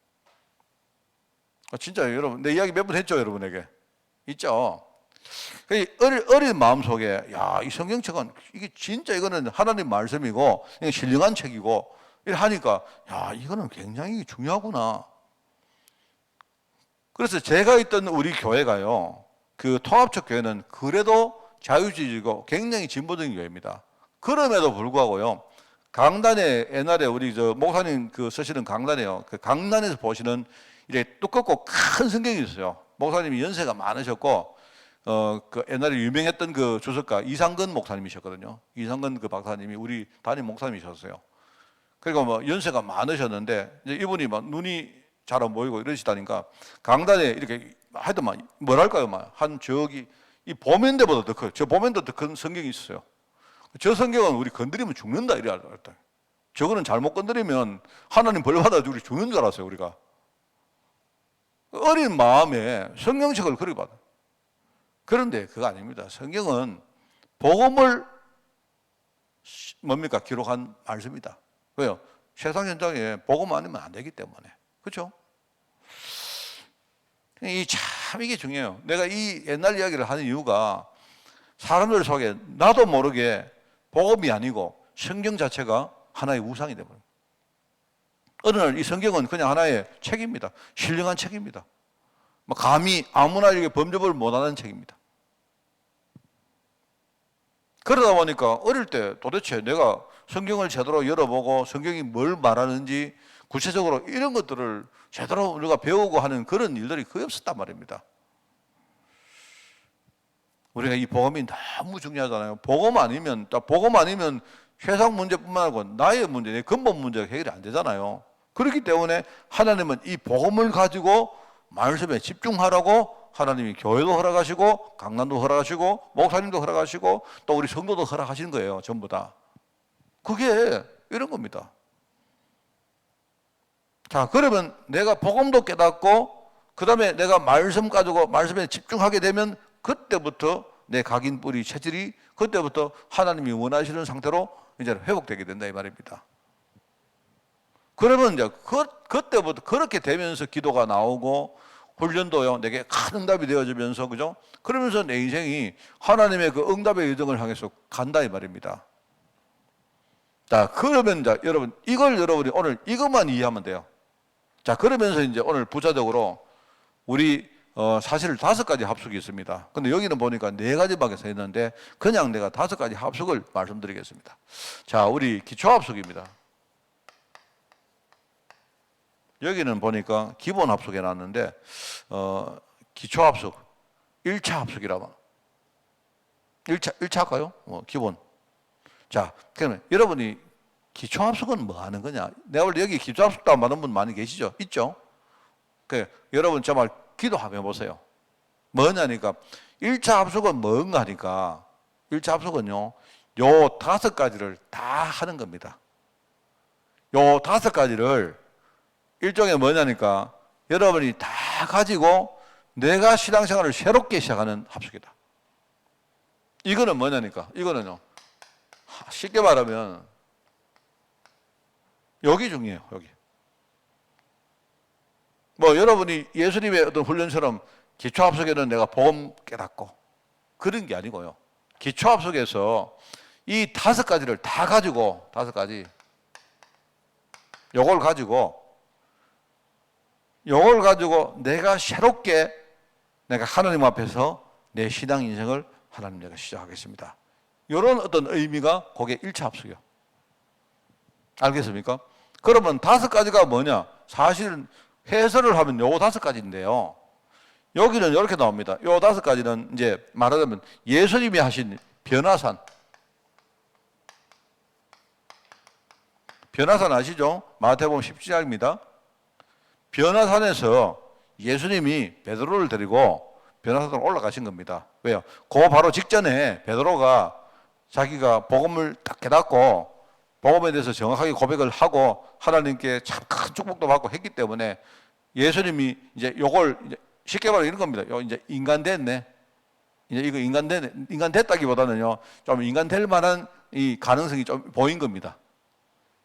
진짜 여러분 내 이야기 몇 번 했죠, 여러분에게. 있죠. 어린 마음속에 야, 이 성경책은 이게 진짜 이거는 하나님 말씀이고 신령한 책이고 이렇게 하니까 야, 이거는 굉장히 중요하구나. 그래서 제가 있던 우리 교회가요, 그 통합적 교회는 그래도 자유주의고 굉장히 진보적인 교회입니다. 그럼에도 불구하고요, 강단에 옛날에 우리 저 목사님 그 쓰시는 강단에요, 그 강단에서 보시는 이렇게 두껍고 큰 성경이 있어요. 목사님이 연세가 많으셨고 그 옛날에 유명했던 그 주석가 이상근 목사님이셨거든요. 이상근 그 박사님이 우리 담임 목사님이셨어요. 그리고 뭐 연세가 많으셨는데 이제 이분이 막 눈이 잘 안 보이고 이러시다니까 강단에 이렇게 하여튼 막 뭐랄까요, 막 한 저기 이 보면대보다 더 커요. 저 보면대 더 큰 성경이 있어요. 저 성경은 우리 건드리면 죽는다 이래 알았다. 저거는 잘못 건드리면 하나님 벌 받아 우리 죽는 줄 알았어요, 우리가. 어린 마음에 성경책을 그리 받아. 그런데 그거 아닙니다. 성경은 복음을 뭡니까? 기록한 말씀이다. 왜요? 세상 현장에 복음 아니면 안 되기 때문에. 그렇죠? 이게 중요해요. 내가 이 옛날 이야기를 하는 이유가 사람들 속에 나도 모르게 복음이 아니고 성경 자체가 하나의 우상이 되버려요. 어느 날 이 성경은 그냥 하나의 책입니다. 신령한 책입니다. 감히 아무나 이렇게 범접을 못하는 책입니다. 그러다 보니까 어릴 때 도대체 내가 성경을 제대로 열어보고 성경이 뭘 말하는지 구체적으로 이런 것들을 제대로 우리가 배우고 하는 그런 일들이 거의 없었단 말입니다. 우리가 이 복음이 너무 중요하잖아요. 복음 아니면 세상 문제뿐만 아니고 나의 문제, 내 근본 문제가 해결이 안 되잖아요. 그렇기 때문에 하나님은 이 복음을 가지고 말씀에 집중하라고 하나님이 교회도 허락하시고 강단도 허락하시고 목사님도 허락하시고 또 우리 성도도 허락하시는 거예요. 전부 다. 그게 이런 겁니다. 자, 그러면 내가 복음도 깨닫고 그 다음에 내가 말씀 가지고 말씀에 집중하게 되면 그때부터 내 각인 뿌리 체질이 그때부터 하나님이 원하시는 상태로 이제 회복되게 된다 이 말입니다. 그러면 이제 그때부터 그렇게 되면서 기도가 나오고 훈련도요 내게 큰 응답이 되어지면서 그죠? 그러면서 내 인생이 하나님의 그 응답의 여정을 향해서 간다 이 말입니다. 자, 그러면 이제 여러분 이걸 여러분이 오늘 이것만 이해하면 돼요. 자, 그러면서 이제 오늘 부차적으로 우리 사실 5가지 합숙이 있습니다. 근데 여기는 보니까 4가지밖에 써 있는데 그냥 내가 5가지 합숙을 말씀드리겠습니다. 자, 우리 기초 합숙입니다. 여기는 보니까 기본 합숙해 놨는데 기초 합숙 1차 합숙이라고 1차 할까요? 기본. 자, 그러면 여러분이 기초 합숙은 뭐 하는 거냐? 내가 볼 때 여기 기초 합숙도 안 받은 분 많이 계시죠? 있죠? 여러분 정말 기도하며 보세요. 뭐냐니까 1차 합숙은 뭔가 하니까 1차 합숙은요 요 5가지를 다 하는 겁니다. 요 5가지를 일종의 뭐냐니까 여러분이 다 가지고 내가 신앙생활을 새롭게 시작하는 합숙이다. 이거는 뭐냐니까 이거는요 쉽게 말하면 여기 중요해요. 여기 여러분이 예수님의 어떤 훈련처럼 기초합숙에는 내가 복음 깨닫고 그런 게 아니고요. 기초합숙에서 이 5가지를 다 가지고 5가지 요걸 가지고 내가 새롭게 내가 하나님 앞에서 내 신앙 인생을 하나님 내가 시작하겠습니다. 이런 어떤 의미가 그게 1차 합숙이요. 알겠습니까? 그러면 5가지가 뭐냐? 사실은 해설을 하면 요 5가지인데요. 여기는 이렇게 나옵니다. 요 5가지는 이제 말하자면 예수님이 하신 변화산. 변화산 아시죠? 마태복음 17장입니다. 변화산에서 예수님이 베드로를 데리고 변화산으로 올라가신 겁니다. 왜요? 그 바로 직전에 베드로가 자기가 복음을 딱 깨닫고 복음에 대해서 정확하게 고백을 하고 하나님께 참 큰 축복도 받고 했기 때문에 예수님이 이제 요걸 이제 쉽게 말하면 이런 겁니다. 요 이제 인간 됐네. 이제 이거 인간 됐다기보다는요 좀 인간 될 만한 이 가능성이 좀 보인 겁니다.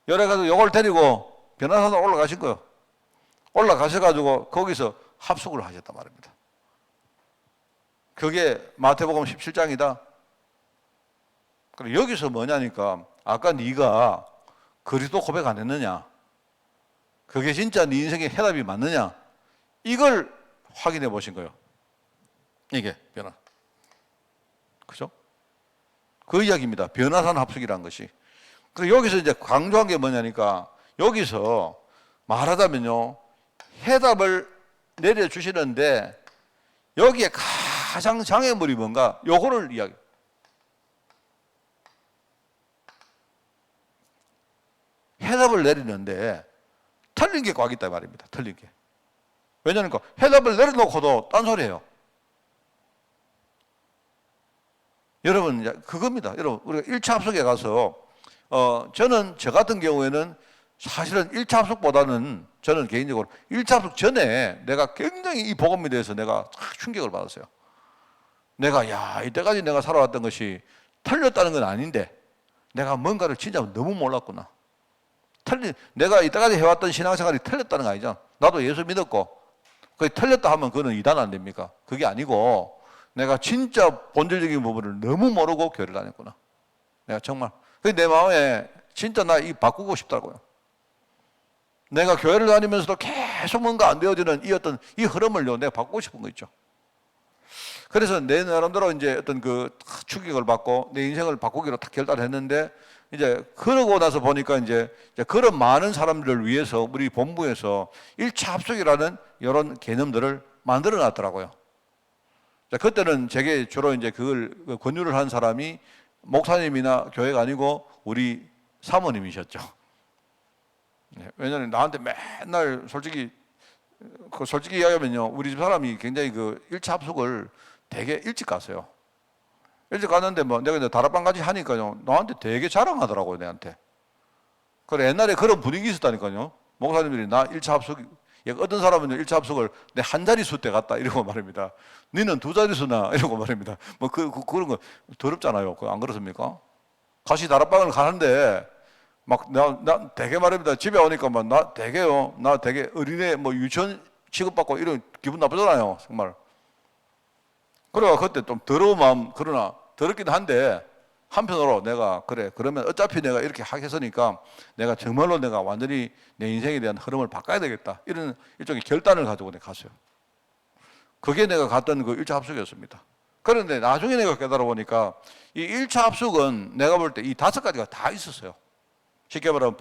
여러가지고 요걸 데리고 변화산으로 올라가신 거예요. 올라가셔가지고 거기서 합숙을 하셨단 말입니다. 그게 마태복음 17장이다. 그럼 여기서 뭐냐니까 아까 네가 그리스도 고백 안 했느냐? 그게 진짜 네 인생의 해답이 맞느냐? 이걸 확인해 보신 거예요. 이게 변화. 그죠? 그 이야기입니다. 변화산 합숙이라는 것이. 그리고 여기서 이제 강조한 게 뭐냐니까 여기서 말하자면요. 해답을 내려주시는데 여기에 가장 장애물이 뭔가 요거를 이야기. 해답을 내리는데 틀린 게 꽉 있다 말입니다. 틀린 게. 왜냐하면 해답을 내려놓고도 딴소리해요. 여러분 그겁니다. 여러분 우리가 1차 합숙에 가서 저는 저 같은 경우에는 사실은 1차 합숙보다는 저는 개인적으로 1차 합숙 전에 내가 굉장히 이 복음에 대해서 내가 충격을 받았어요. 내가 이때까지 내가 살아왔던 것이 틀렸다는 건 아닌데 내가 뭔가를 진짜 너무 몰랐구나. 내가 이때까지 해왔던 신앙생활이 틀렸다는 거 아니죠. 나도 예수 믿었고 그게 틀렸다 하면 그거는 이단 안 됩니까? 그게 아니고 내가 진짜 본질적인 부분을 너무 모르고 교회를 다녔구나. 내가 정말 내 마음에 진짜 나 이 바꾸고 싶다고요. 내가 교회를 다니면서도 계속 뭔가 안 되어지는 이 흐름을요 내가 바꾸고 싶은 거 있죠. 그래서 내 나름대로 이제 어떤 그 충격을 받고 내 인생을 바꾸기로 딱 결단했는데 이제 그러고 나서 보니까 이제 그런 많은 사람들을 위해서 우리 본부에서 1차 합숙이라는 이런 개념들을 만들어 놨더라고요. 그때는 제게 주로 이제 그걸 권유를 한 사람이 목사님이나 교회가 아니고 우리 사모님이셨죠. 왜냐하면 나한테 맨날 솔직히 이야기하면요. 우리 집 사람이 굉장히 그 1차 합숙을 되게 일찍 갔어요. 일찍 갔는데 뭐 내가 이제 다락방까지 하니까요. 나한테 되게 자랑하더라고요, 내한테. 그래, 옛날에 그런 분위기 있었다니까요. 목사님들이 나 1차 합숙, 어떤 사람은 1차 합숙을 내 한 자릿수 때 갔다 이러고 말입니다. 너는 두 자릿수나 이러고 말입니다. 뭐 그런 거 더럽잖아요. 안 그렇습니까? 같이 다락방을 가는데 막 나 되게 말입니다. 집에 오니까 막 나 되게 어린애 뭐 유치원 취급받고 이런 기분 나쁘잖아요. 정말. 그래가 그때 좀 더러운 마음, 그러나 더럽긴 한데 한편으로 내가 그래 그러면 어차피 내가 이렇게 하겠으니까 내가 정말로 내가 완전히 내 인생에 대한 흐름을 바꿔야 되겠다 이런 일종의 결단을 가지고 내가 갔어요. 그게 내가 갔던 그 1차 합숙이었습니다. 그런데 나중에 내가 깨달아 보니까 이 1차 합숙은 내가 볼 때 이 5가지가 다 있었어요. 쉽게 말하면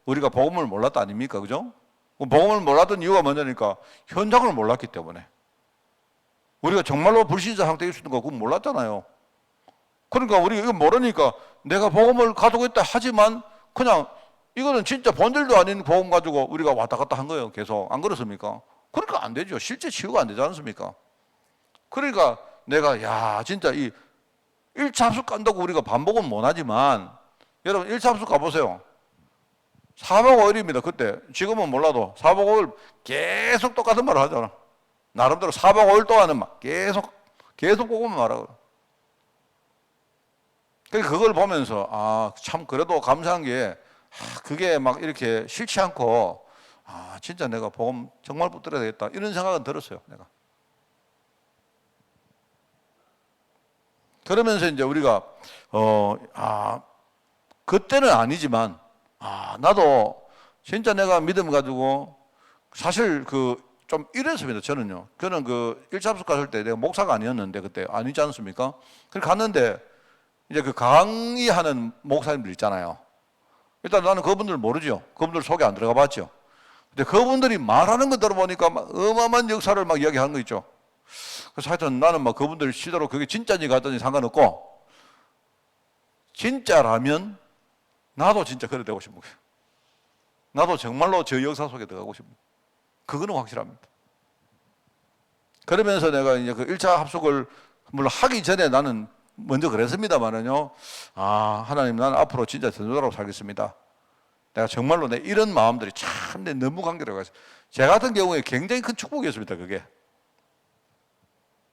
우리가 복음을 몰랐다 아닙니까? 그죠? 복음을 몰랐던 이유가 뭐냐니까 현장을 몰랐기 때문에. 우리가 정말로 불신자 상태일 수 있는 거 그건 몰랐잖아요. 그러니까 우리가 이거 모르니까 내가 복음을 가지고 있다 하지만 그냥 이거는 진짜 본질도 아닌 복음 가지고 우리가 왔다 갔다 한 거예요. 계속. 안 그렇습니까? 그러니까 안 되죠. 실제 치유가 안 되지 않습니까? 그러니까 내가 진짜 이 1차 합숙 간다고 우리가 반복은 못 하지만 여러분 1차 합숙 가보세요. 4박 5일입니다. 그때. 지금은 몰라도 4박 5일 계속 똑같은 말을 하잖아. 나름대로 4박 5일 동안은 막 계속 그것만 말하고. 그걸 보면서 참 그래도 감사한 게 그게 막 이렇게 싫지 않고 진짜 내가 복음 정말 붙들어야 되겠다 이런 생각은 들었어요. 내가. 그러면서 이제 우리가 그때는 아니지만 나도 진짜 내가 믿음 가지고 사실 좀 이랬습니다. 저는 그 1차 합숙 갔을 때 내가 목사가 아니었는데 그때 아니지 않습니까? 그래서 갔는데 이제 그 강의하는 목사님들 있잖아요. 일단 나는 그분들 모르죠. 그분들 속에 안 들어가 봤죠. 근데 그분들이 말하는 거 들어보니까 막 어마어마한 역사를 막 이야기하는 거 있죠. 그래서 하여튼 나는 막 그분들 시대로 그게 진짜인지 가짜인지 상관없고 진짜라면 나도 진짜 그래 되고 싶은 거예요. 나도 정말로 저 역사 속에 들어가고 싶은 거예요. 그거는 확실합니다. 그러면서 내가 이제 그 1차 합숙을 물론 하기 전에 나는 먼저 그랬습니다만은요. 하나님 나는 앞으로 진짜 전도자로 살겠습니다. 내가 정말로 이런 마음들이 참 너무 간결해요. 제 같은 경우에 굉장히 큰 축복이었습니다. 그게.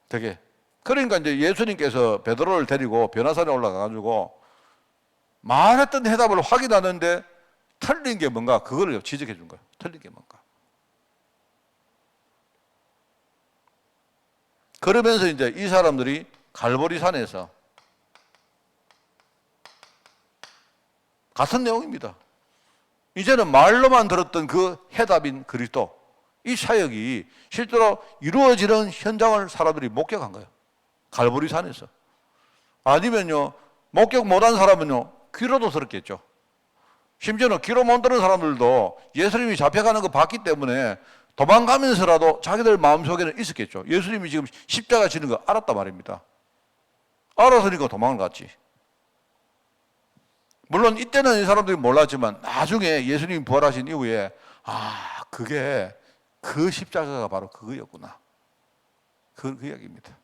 되게. 그러니까 이제 예수님께서 베드로를 데리고 변화산에 올라가가지고 말했던 해답을 확인하는데 틀린 게 뭔가 그거를 지적해 준 거예요. 틀린 게 뭔가. 그러면서 이제 이 사람들이 갈보리산에서 같은 내용입니다. 이제는 말로만 들었던 그 해답인 그리스도, 이 사역이 실제로 이루어지는 현장을 사람들이 목격한 거예요. 갈보리산에서. 아니면요, 목격 못한 사람은요, 귀로도 들었겠죠. 심지어는 귀로 못 들은 사람들도 예수님이 잡혀가는 거 봤기 때문에 도망가면서라도 자기들 마음속에는 있었겠죠. 예수님이 지금 십자가 지는 거 알았단 말입니다. 알았으니까 도망을 갔지. 물론 이때는 이 사람들이 몰랐지만 나중에 예수님이 부활하신 이후에 그게 그 십자가가 바로 그거였구나. 그 이야기입니다.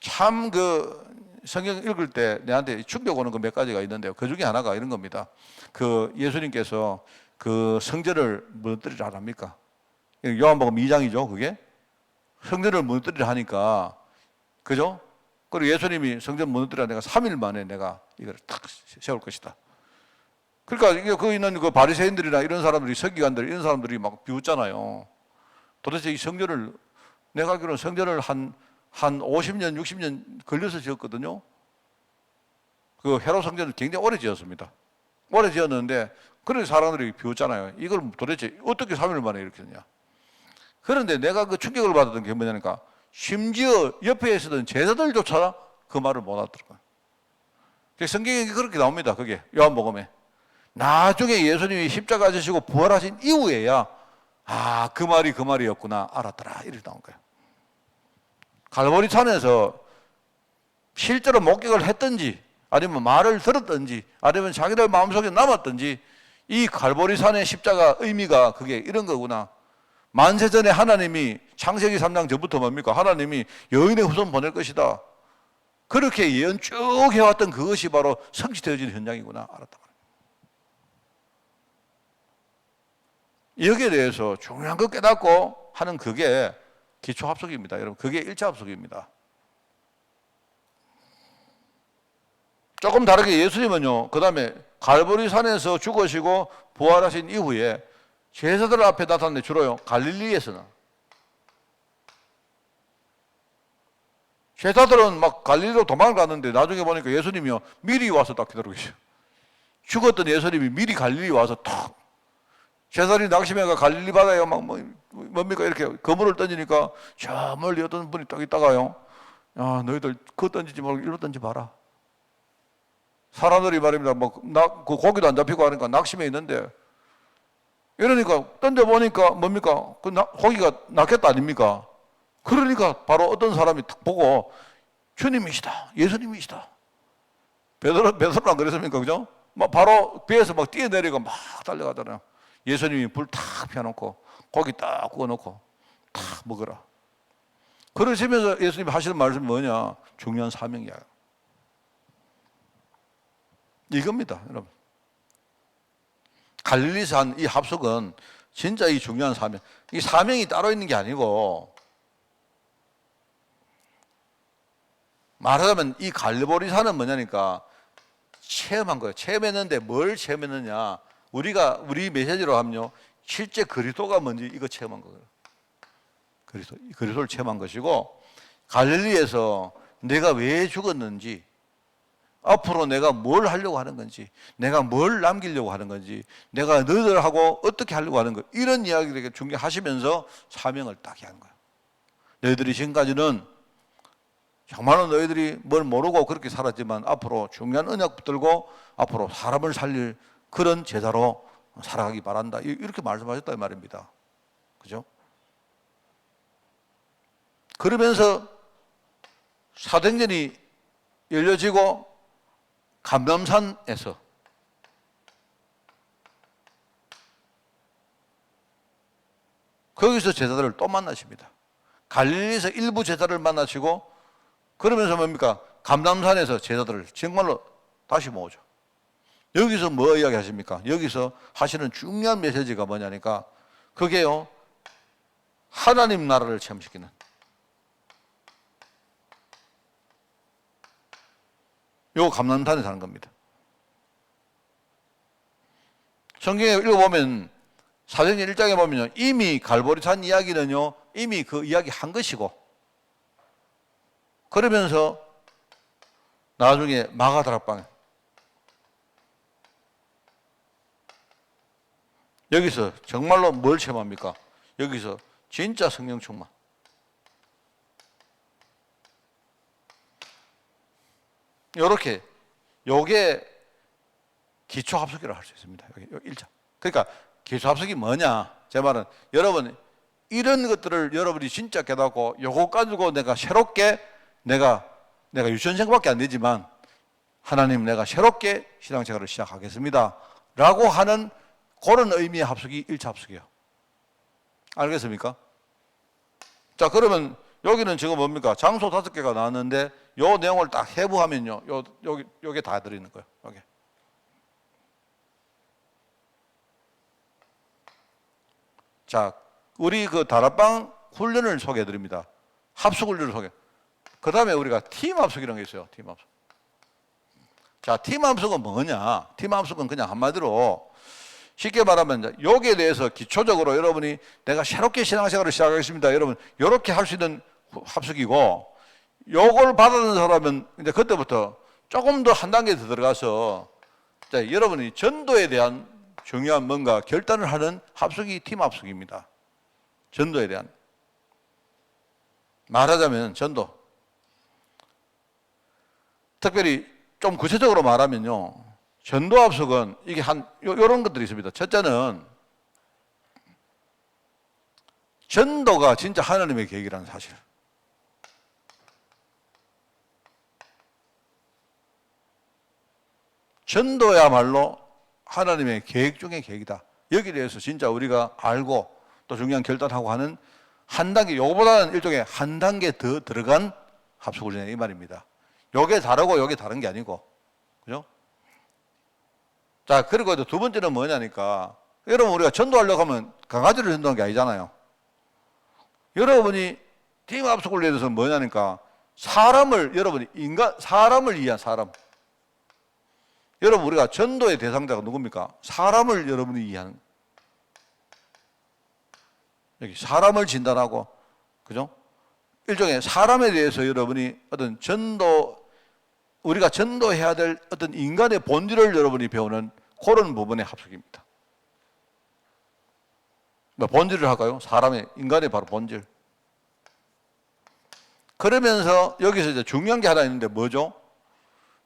참 성경 읽을 때 내한테 충격 오는 거 몇 가지가 있는데요. 그 중에 하나가 이런 겁니다. 예수님께서 그 성전을 무너뜨리라 합니까? 요한복음 2장이죠, 그게. 성전을 무너뜨리라 하니까, 그죠? 그리고 예수님이 성전 무너뜨리라 내가 3일 만에 내가 이걸 탁 세울 것이다. 그러니까 거기 있는 그 바리새인들이나 이런 사람들이, 서기관들 이런 사람들이 막 비웃잖아요. 도대체 이 성전을, 내가 알기로는 성전을 한 50년, 60년 걸려서 지었거든요. 그 헤롯 성전을 굉장히 오래 지었습니다. 오래 지었는데, 그런 사람들이 비웃잖아요. 이걸 도대체 어떻게 3일 만에 이렇게 했냐. 그런데 내가 그 충격을 받았던 게 뭐냐니까, 심지어 옆에 있었던 제자들조차 그 말을 못 알아들어요. 성경에 그렇게 나옵니다. 그게 요한복음에. 나중에 예수님이 십자가 지시고 부활하신 이후에야 그 말이 그 말이었구나 알았더라 이렇게 나온 거예요. 갈보리산에서 실제로 목격을 했든지 아니면 말을 들었든지 아니면 자기들 마음속에 남았든지 이 갈보리산의 십자가 의미가 그게 이런 거구나. 만세전에 하나님이 창세기 3장 전부터 뭡니까? 하나님이 여인의 후손 보낼 것이다. 그렇게 예언 쭉 해왔던 그것이 바로 성취되어지는 현장이구나 알았다. 여기에 대해서 중요한 거 깨닫고 하는 그게 기초합숙입니다. 여러분, 그게 1차 합숙입니다. 조금 다르게 예수님은요, 그 다음에 갈보리산에서 죽으시고 부활하신 이후에 제자들 앞에 나타났는데 주로요, 갈릴리에서는. 제자들은 막 갈릴리로 도망을 갔는데 나중에 보니까 예수님이요, 미리 와서 딱 기다리고 계셔요. 죽었던 예수님이 미리 갈릴리 와서 탁. 제자들이 낙심해가 갈릴리 바다에 막 뭡니까 이렇게 그물을 던지니까 저 멀리 어떤 분이 딱 있다가요, 야, 너희들 그거 던지지 말고 일로 던져봐라. 사람들이 말입니다. 그 고기도 안 잡히고 하니까 낙심해 있는데, 이러니까 던져보니까 뭡니까? 고기가 낚였다 아닙니까? 그러니까 바로 어떤 사람이 딱 보고 주님이시다, 예수님이시다. 베드로는 안 그랬습니까? 그죠? 바로 배에서 막 뛰어내리고 막 달려가잖아요. 예수님이 불 탁 펴놓고 고기 딱 구워놓고 탁 먹어라. 그러시면서 예수님이 하시는 말씀이 뭐냐? 중요한 사명이야. 이겁니다, 여러분. 갈릴리에서 한 이 합숙은 진짜 이 중요한 사명. 이 사명이 따로 있는 게 아니고, 말하자면 이 갈보리산은 뭐냐니까 체험한 거예요. 체험했는데 뭘 체험했느냐? 우리 메시지로 하면요, 실제 그리스도가 뭔지 이거 체험한 거예요. 그리스도를 체험한 것이고, 갈릴리에서 내가 왜 죽었는지, 앞으로 내가 뭘 하려고 하는 건지, 내가 뭘 남기려고 하는 건지, 내가 너희들하고 어떻게 하려고 하는 거, 이런 이야기를 중계하시면서 사명을 딱 하는 거예요. 너희들이 지금까지는 정말로 너희들이 뭘 모르고 그렇게 살았지만 앞으로 중요한 언약 붙들고 앞으로 사람을 살릴 그런 제자로 살아가기 바란다. 이렇게 말씀하셨단 말입니다. 그죠? 그러면서 사도행전이 열려지고 감람산에서 거기서 제자들을 또 만나십니다. 갈릴리에서 일부 제자를 만나시고, 그러면서 뭡니까? 감람산에서 제자들을 정말로 다시 모으죠. 여기서 뭐 이야기 하십니까? 여기서 하시는 중요한 메시지가 뭐냐니까, 그게요, 하나님 나라를 체험시키는, 요 감람산에서 하는 겁니다. 성경에 읽어보면 사도행전 1장에 보면요, 이미 갈보리산 이야기는요, 이미 그 이야기 한 것이고, 그러면서 나중에 마가다락방에 여기서 정말로 뭘 체험합니까? 여기서 진짜 성령 충만. 요렇게 요게 기초 합숙이라고 할 수 있습니다. 여기 1장. 그러니까 기초 합숙이 뭐냐? 제 말은 여러분 이런 것들을 여러분이 진짜 깨닫고 요거 가지고 내가 새롭게 내가 유치원생밖에 안 되지만 하나님 내가 새롭게 신앙생활을 시작하겠습니다. 라고 하는 그런 의미의 합숙이 1차 합숙이에요. 알겠습니까? 자, 그러면 여기는 지금 뭡니까? 장소 5개가 나왔는데 요 내용을 딱 해부하면요. 요게 다 들어있는 거예요. 요게. 자, 우리 그 다락방 훈련을 소개해 드립니다. 합숙 훈련을 소개. 그 다음에 우리가 팀 합숙이라는 게 있어요. 팀 합숙. 자, 팀 합숙은 뭐냐? 팀 합숙은 그냥 한마디로 쉽게 말하면 여기에 대해서 기초적으로 여러분이 내가 새롭게 신앙생활을 시작하겠습니다. 여러분 이렇게 할 수 있는 합숙이고 요걸 받아는 사람은 이제 그때부터 조금 더 한 단계 더 들어가서 여러분이 전도에 대한 중요한 뭔가 결단을 하는 합숙이 팀 합숙입니다. 전도에 대한. 말하자면 전도. 특별히 좀 구체적으로 말하면요. 전도 합숙은 이게 요런 것들이 있습니다. 첫째는 전도가 진짜 하나님의 계획이라는 사실. 전도야말로 하나님의 계획 중의 계획이다. 여기에 대해서 진짜 우리가 알고 또 중요한 결단하고 하는 한 단계, 요거보다는 일종의 한 단계 더 들어간 합숙훈련이 이 말입니다. 요게 다르고 요게 다른 게 아니고. 그죠? 자, 그리고 두 번째는 뭐냐니까, 여러분 우리가 전도하려고 하면 강아지를 전도하는 게 아니잖아요. 여러분이 팀 합숙훈련에서는 뭐냐니까, 사람을 위한 사람. 여러분 우리가 전도의 대상자가 누굽니까? 사람을 여러분이 이해하는. 여기 사람을 진단하고, 그죠? 일종의 사람에 대해서 여러분이 어떤 우리가 전도해야 될 어떤 인간의 본질을 여러분이 배우는 그런 부분의 합숙입니다. 뭐 본질을 할까요? 인간의 바로 본질. 그러면서 여기서 이제 중요한 게 하나 있는데 뭐죠?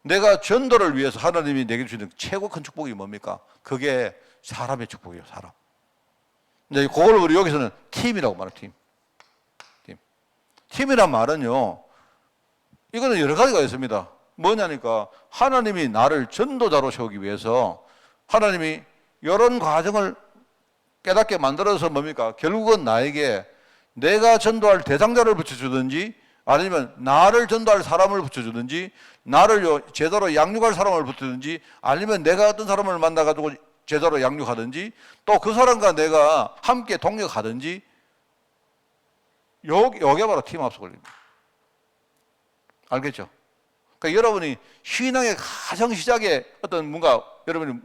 내가 전도를 위해서 하나님이 내게 주는 최고 큰 축복이 뭡니까? 그게 사람의 축복이에요, 사람. 근데 그걸 우리 여기서는 팀이라고 말해요, 팀. 팀이란 말은요, 이거는 여러 가지가 있습니다. 뭐냐니까, 하나님이 나를 전도자로 세우기 위해서 하나님이 이런 과정을 깨닫게 만들어서 뭡니까? 결국은 나에게 내가 전도할 대상자를 붙여주든지 아니면 나를 전도할 사람을 붙여주든지 나를 제대로 양육할 사람을 붙여주든지 아니면 내가 어떤 사람을 만나가지고 제대로 양육하든지 또 그 사람과 내가 함께 동역하든지 요게 바로 팀 합숙입니다. 알겠죠? 그러니까 여러분이 신앙의 가장 시작에 어떤 뭔가 여러분이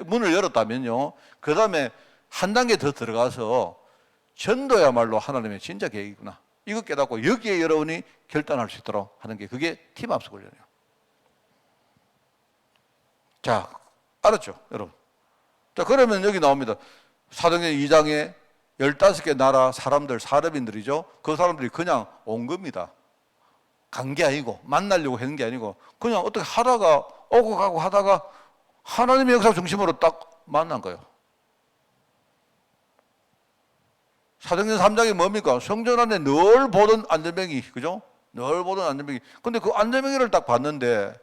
문을 열었다면요. 그 다음에 한 단계 더 들어가서 전도야말로 하나님의 진짜 계획이구나. 이거 깨닫고 여기에 여러분이 결단할 수 있도록 하는 게 그게 팀 합숙 훈련이에요. 자, 알았죠, 여러분? 자, 그러면 여기 나옵니다. 사도행전 2장에 15개 나라 사람인들이죠. 그 사람들이 그냥 온 겁니다. 간 게 아니고 만나려고 하는 게 아니고 그냥 어떻게 하다가 오고 가고 하다가 하나님의 역사 중심으로 딱 만난 거예요. 사도행전 3장이 뭡니까? 성전 안에 늘 보던 안전뱅이, 그죠? 늘 보던 안전뱅이. 근데 그 안전뱅이를 딱 봤는데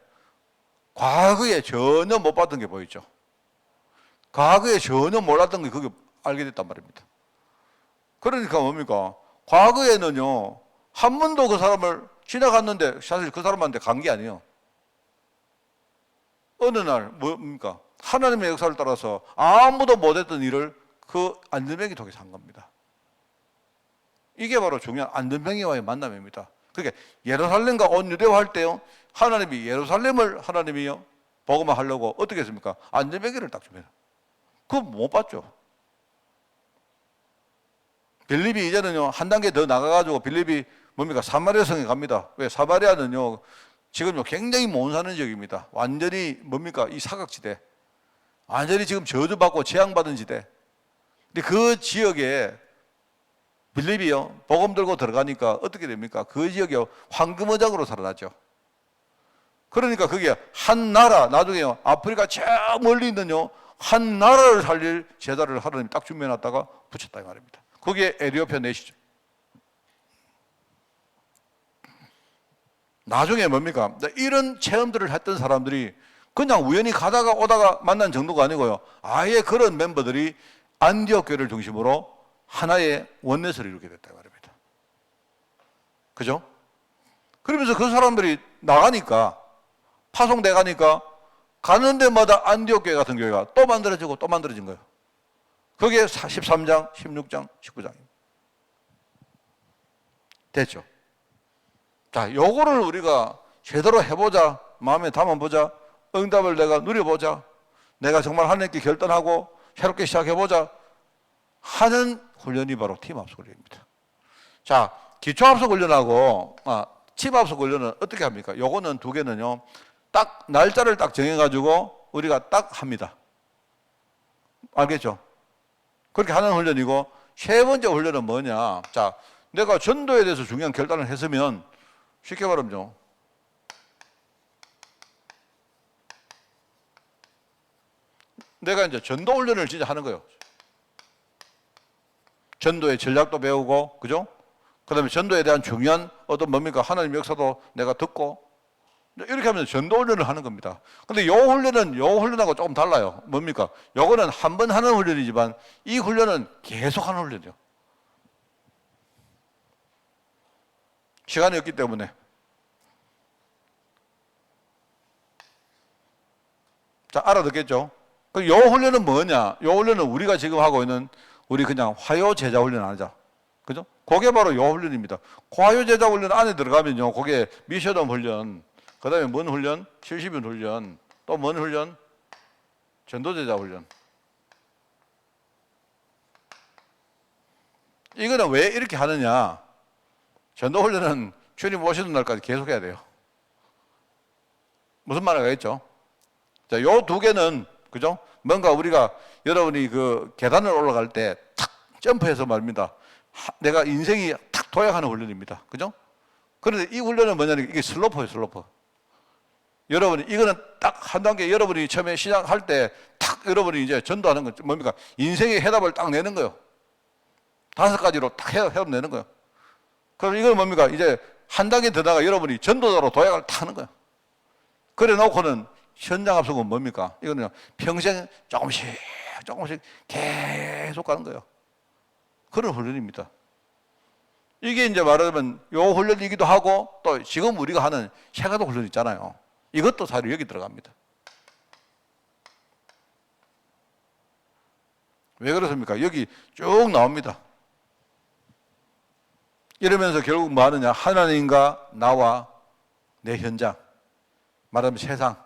과거에 전혀 못 봤던 게 보이죠. 과거에 전혀 몰랐던 게 그게 알게 됐단 말입니다. 그러니까 뭡니까? 과거에는요, 한 번도 그 사람을 지나갔는데 사실 그 사람한테 간 게 아니에요. 어느 날 뭡니까? 하나님의 역사를 따라서 아무도 못했던 일을 그 안전뱅이 통해서 한 겁니다. 이게 바로 중요한 안전뱅이와의 만남입니다. 그러니까 예루살렘과 온 유대와 할 때요, 하나님이 예루살렘을 하나님이요 복음화 하려고 어떻게 했습니까? 안전뱅이를 딱 줍니다. 그거 못 봤죠. 빌립이 이제는요, 한 단계 더 나가가지고 빌립이 뭡니까? 사마리아 성에 갑니다. 왜? 사마리아는요, 지금요, 굉장히 못 사는 지역입니다. 완전히 뭡니까? 이 사각지대. 완전히 지금 저주받고 재앙받은 지대. 근데 그 지역에 빌립이요, 복음 들고 들어가니까 어떻게 됩니까? 그 지역이 황금어장으로 살아나죠. 그러니까 그게 한 나라, 나중에요, 아프리카 저 멀리 있는요, 한 나라를 살릴 제자를 하나님이 딱 준비해놨다가 붙였다 이 말입니다. 그게 에티오피아 내시죠. 나중에 뭡니까? 이런 체험들을 했던 사람들이 그냥 우연히 가다가 오다가 만난 정도가 아니고요. 아예 그런 멤버들이 안디옥 교회를 중심으로 하나의 원내스를 이루게 됐다 이 말입니다. 그죠? 그러면서 그 사람들이 나가니까, 파송돼 가니까 가는 데마다 안디옥 교회 같은 교회가 또 만들어지고 또 만들어진 거예요. 그게 13장, 16장, 19장입니다. 됐죠? 자, 요거를 우리가 제대로 해보자. 마음에 담아보자. 응답을 내가 누려보자. 내가 정말 하나님께 결단하고 새롭게 시작해보자 하는 훈련이 바로 팀합숙 훈련입니다. 자, 기초합숙 훈련하고 팀합숙 훈련은 어떻게 합니까? 요거는 두 개는요, 딱 날짜를 딱 정해가지고 우리가 딱 합니다. 알겠죠? 그렇게 하는 훈련이고, 세 번째 훈련은 뭐냐? 자, 내가 전도에 대해서 중요한 결단을 했으면 쉽게 말하면 내가 이제 전도 훈련을 진짜 하는 거예요. 전도의 전략도 배우고, 그죠? 그 다음에 전도에 대한 중요한 어떤 뭡니까? 하나님 역사도 내가 듣고, 이렇게 하면서 전도 훈련을 하는 겁니다. 근데 요 훈련은 요 훈련하고 조금 달라요. 뭡니까? 요거는 한 번 하는 훈련이지만 이 훈련은 계속 하는 훈련이에요. 시간이 없기 때문에. 자, 알아듣겠죠? 요 훈련은 뭐냐? 요 훈련은 우리가 지금 하고 있는 우리 그냥 화요 제자 훈련 아니죠? 그죠? 그게 바로 요 훈련입니다. 화요 제자 훈련 안에 들어가면요, 그게 미션홈 훈련, 그 다음에 뭔 훈련? 70인 훈련, 또 뭔 훈련? 전도제자 훈련. 이거는 왜 이렇게 하느냐? 전도 훈련은 주님 오시는 날까지 계속 해야 돼요. 무슨 말인가 했죠? 자, 요 두 개는, 그죠? 뭔가 우리가 여러분이 그 계단을 올라갈 때 탁 점프해서 말입니다. 내가 인생이 탁 도약하는 훈련입니다. 그죠? 그런데 이 훈련은 뭐냐면 이게 슬로퍼예요, 슬로퍼. 여러분이 이거는 딱 한 단계, 여러분이 처음에 시작할 때 탁 여러분이 이제 전도하는 건 뭡니까? 인생의 해답을 딱 내는 거예요. 5가지로 딱 해답 내는 거예요. 그럼 이건 뭡니까? 이제 한 단계 더 나가 여러분이 전도자로 도약을 딱 하는 거예요. 그래 놓고는 현장 합숙은 뭡니까? 이거는 평생 조금씩 계속 가는 거예요. 그런 훈련입니다. 이게 이제 말하자면 요 훈련이기도 하고, 또 지금 우리가 하는 세가도 훈련 있잖아요. 이것도 사실 여기 들어갑니다. 왜 그렇습니까? 여기 쭉 나옵니다. 이러면서 결국 뭐 하느냐? 하나님과 나와 내 현장, 말하면 세상,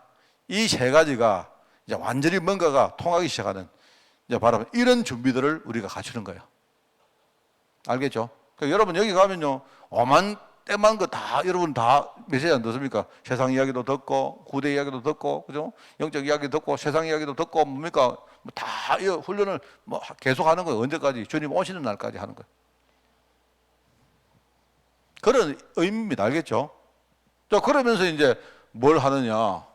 이 세 가지가 이제 완전히 뭔가가 통하기 시작하는, 이제 바로 이런 준비들을 우리가 갖추는 거예요. 알겠죠? 그러니까 여러분 여기 가면요, 오만 때만 거 다 여러분 다 메시지 안 듣습니까? 세상 이야기도 듣고, 구대 이야기도 듣고, 그죠? 영적 이야기 듣고, 세상 이야기도 듣고, 뭡니까? 뭐 다 이 훈련을 뭐 계속 하는 거예요. 언제까지? 주님 오시는 날까지 하는 거예요. 그런 의미입니다. 알겠죠? 자, 그러면서 이제 뭘 하느냐?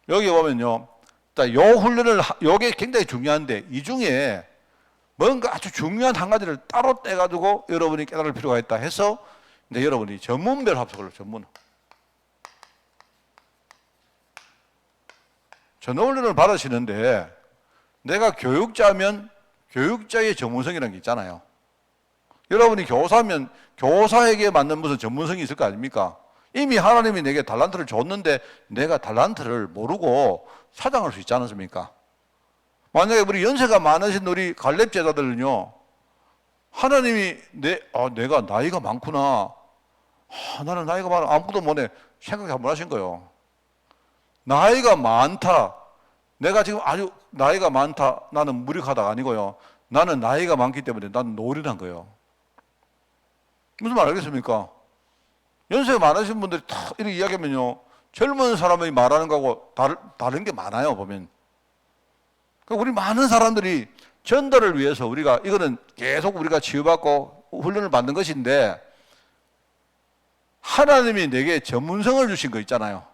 여기 보면요, 자, 요 훈련을, 요게 굉장히 중요한데, 이 중에 뭔가 아주 중요한 한 가지를 따로 떼가지고 여러분이 깨달을 필요가 있다 해서, 이제 여러분이 전문별 합숙을 전도 훈련을 받으시는데, 내가 교육자면 교육자의 전문성이라는 게 있잖아요. 여러분이 교사면 교사에게 맞는 무슨 전문성이 있을 거 아닙니까? 이미 하나님이 내게 달란트를 줬는데 내가 달란트를 모르고 사장할 수 있지 않습니까? 만약에 우리 연세가 많으신 우리 갈렙 제자들은요, 하나님이 내가 나이가 많구나. 나는 나이가 많아. 아무것도 못해. 생각 한번 하신 거예요. 나이가 많다. 내가 지금 아주 나이가 많다. 나는 무력하다가 아니고요. 나는 나이가 많기 때문에 나는 노련한 거예요. 무슨 말 알겠습니까? 연세가 많으신 분들이 다 이렇게 이야기하면요, 젊은 사람이 말하는 거하고 다른 게 많아요, 보면. 그러니까 우리 많은 사람들이 전도를 위해서 우리가, 이거는 계속 우리가 치유받고 훈련을 받는 것인데, 하나님이 내게 전문성을 주신 거 있잖아요.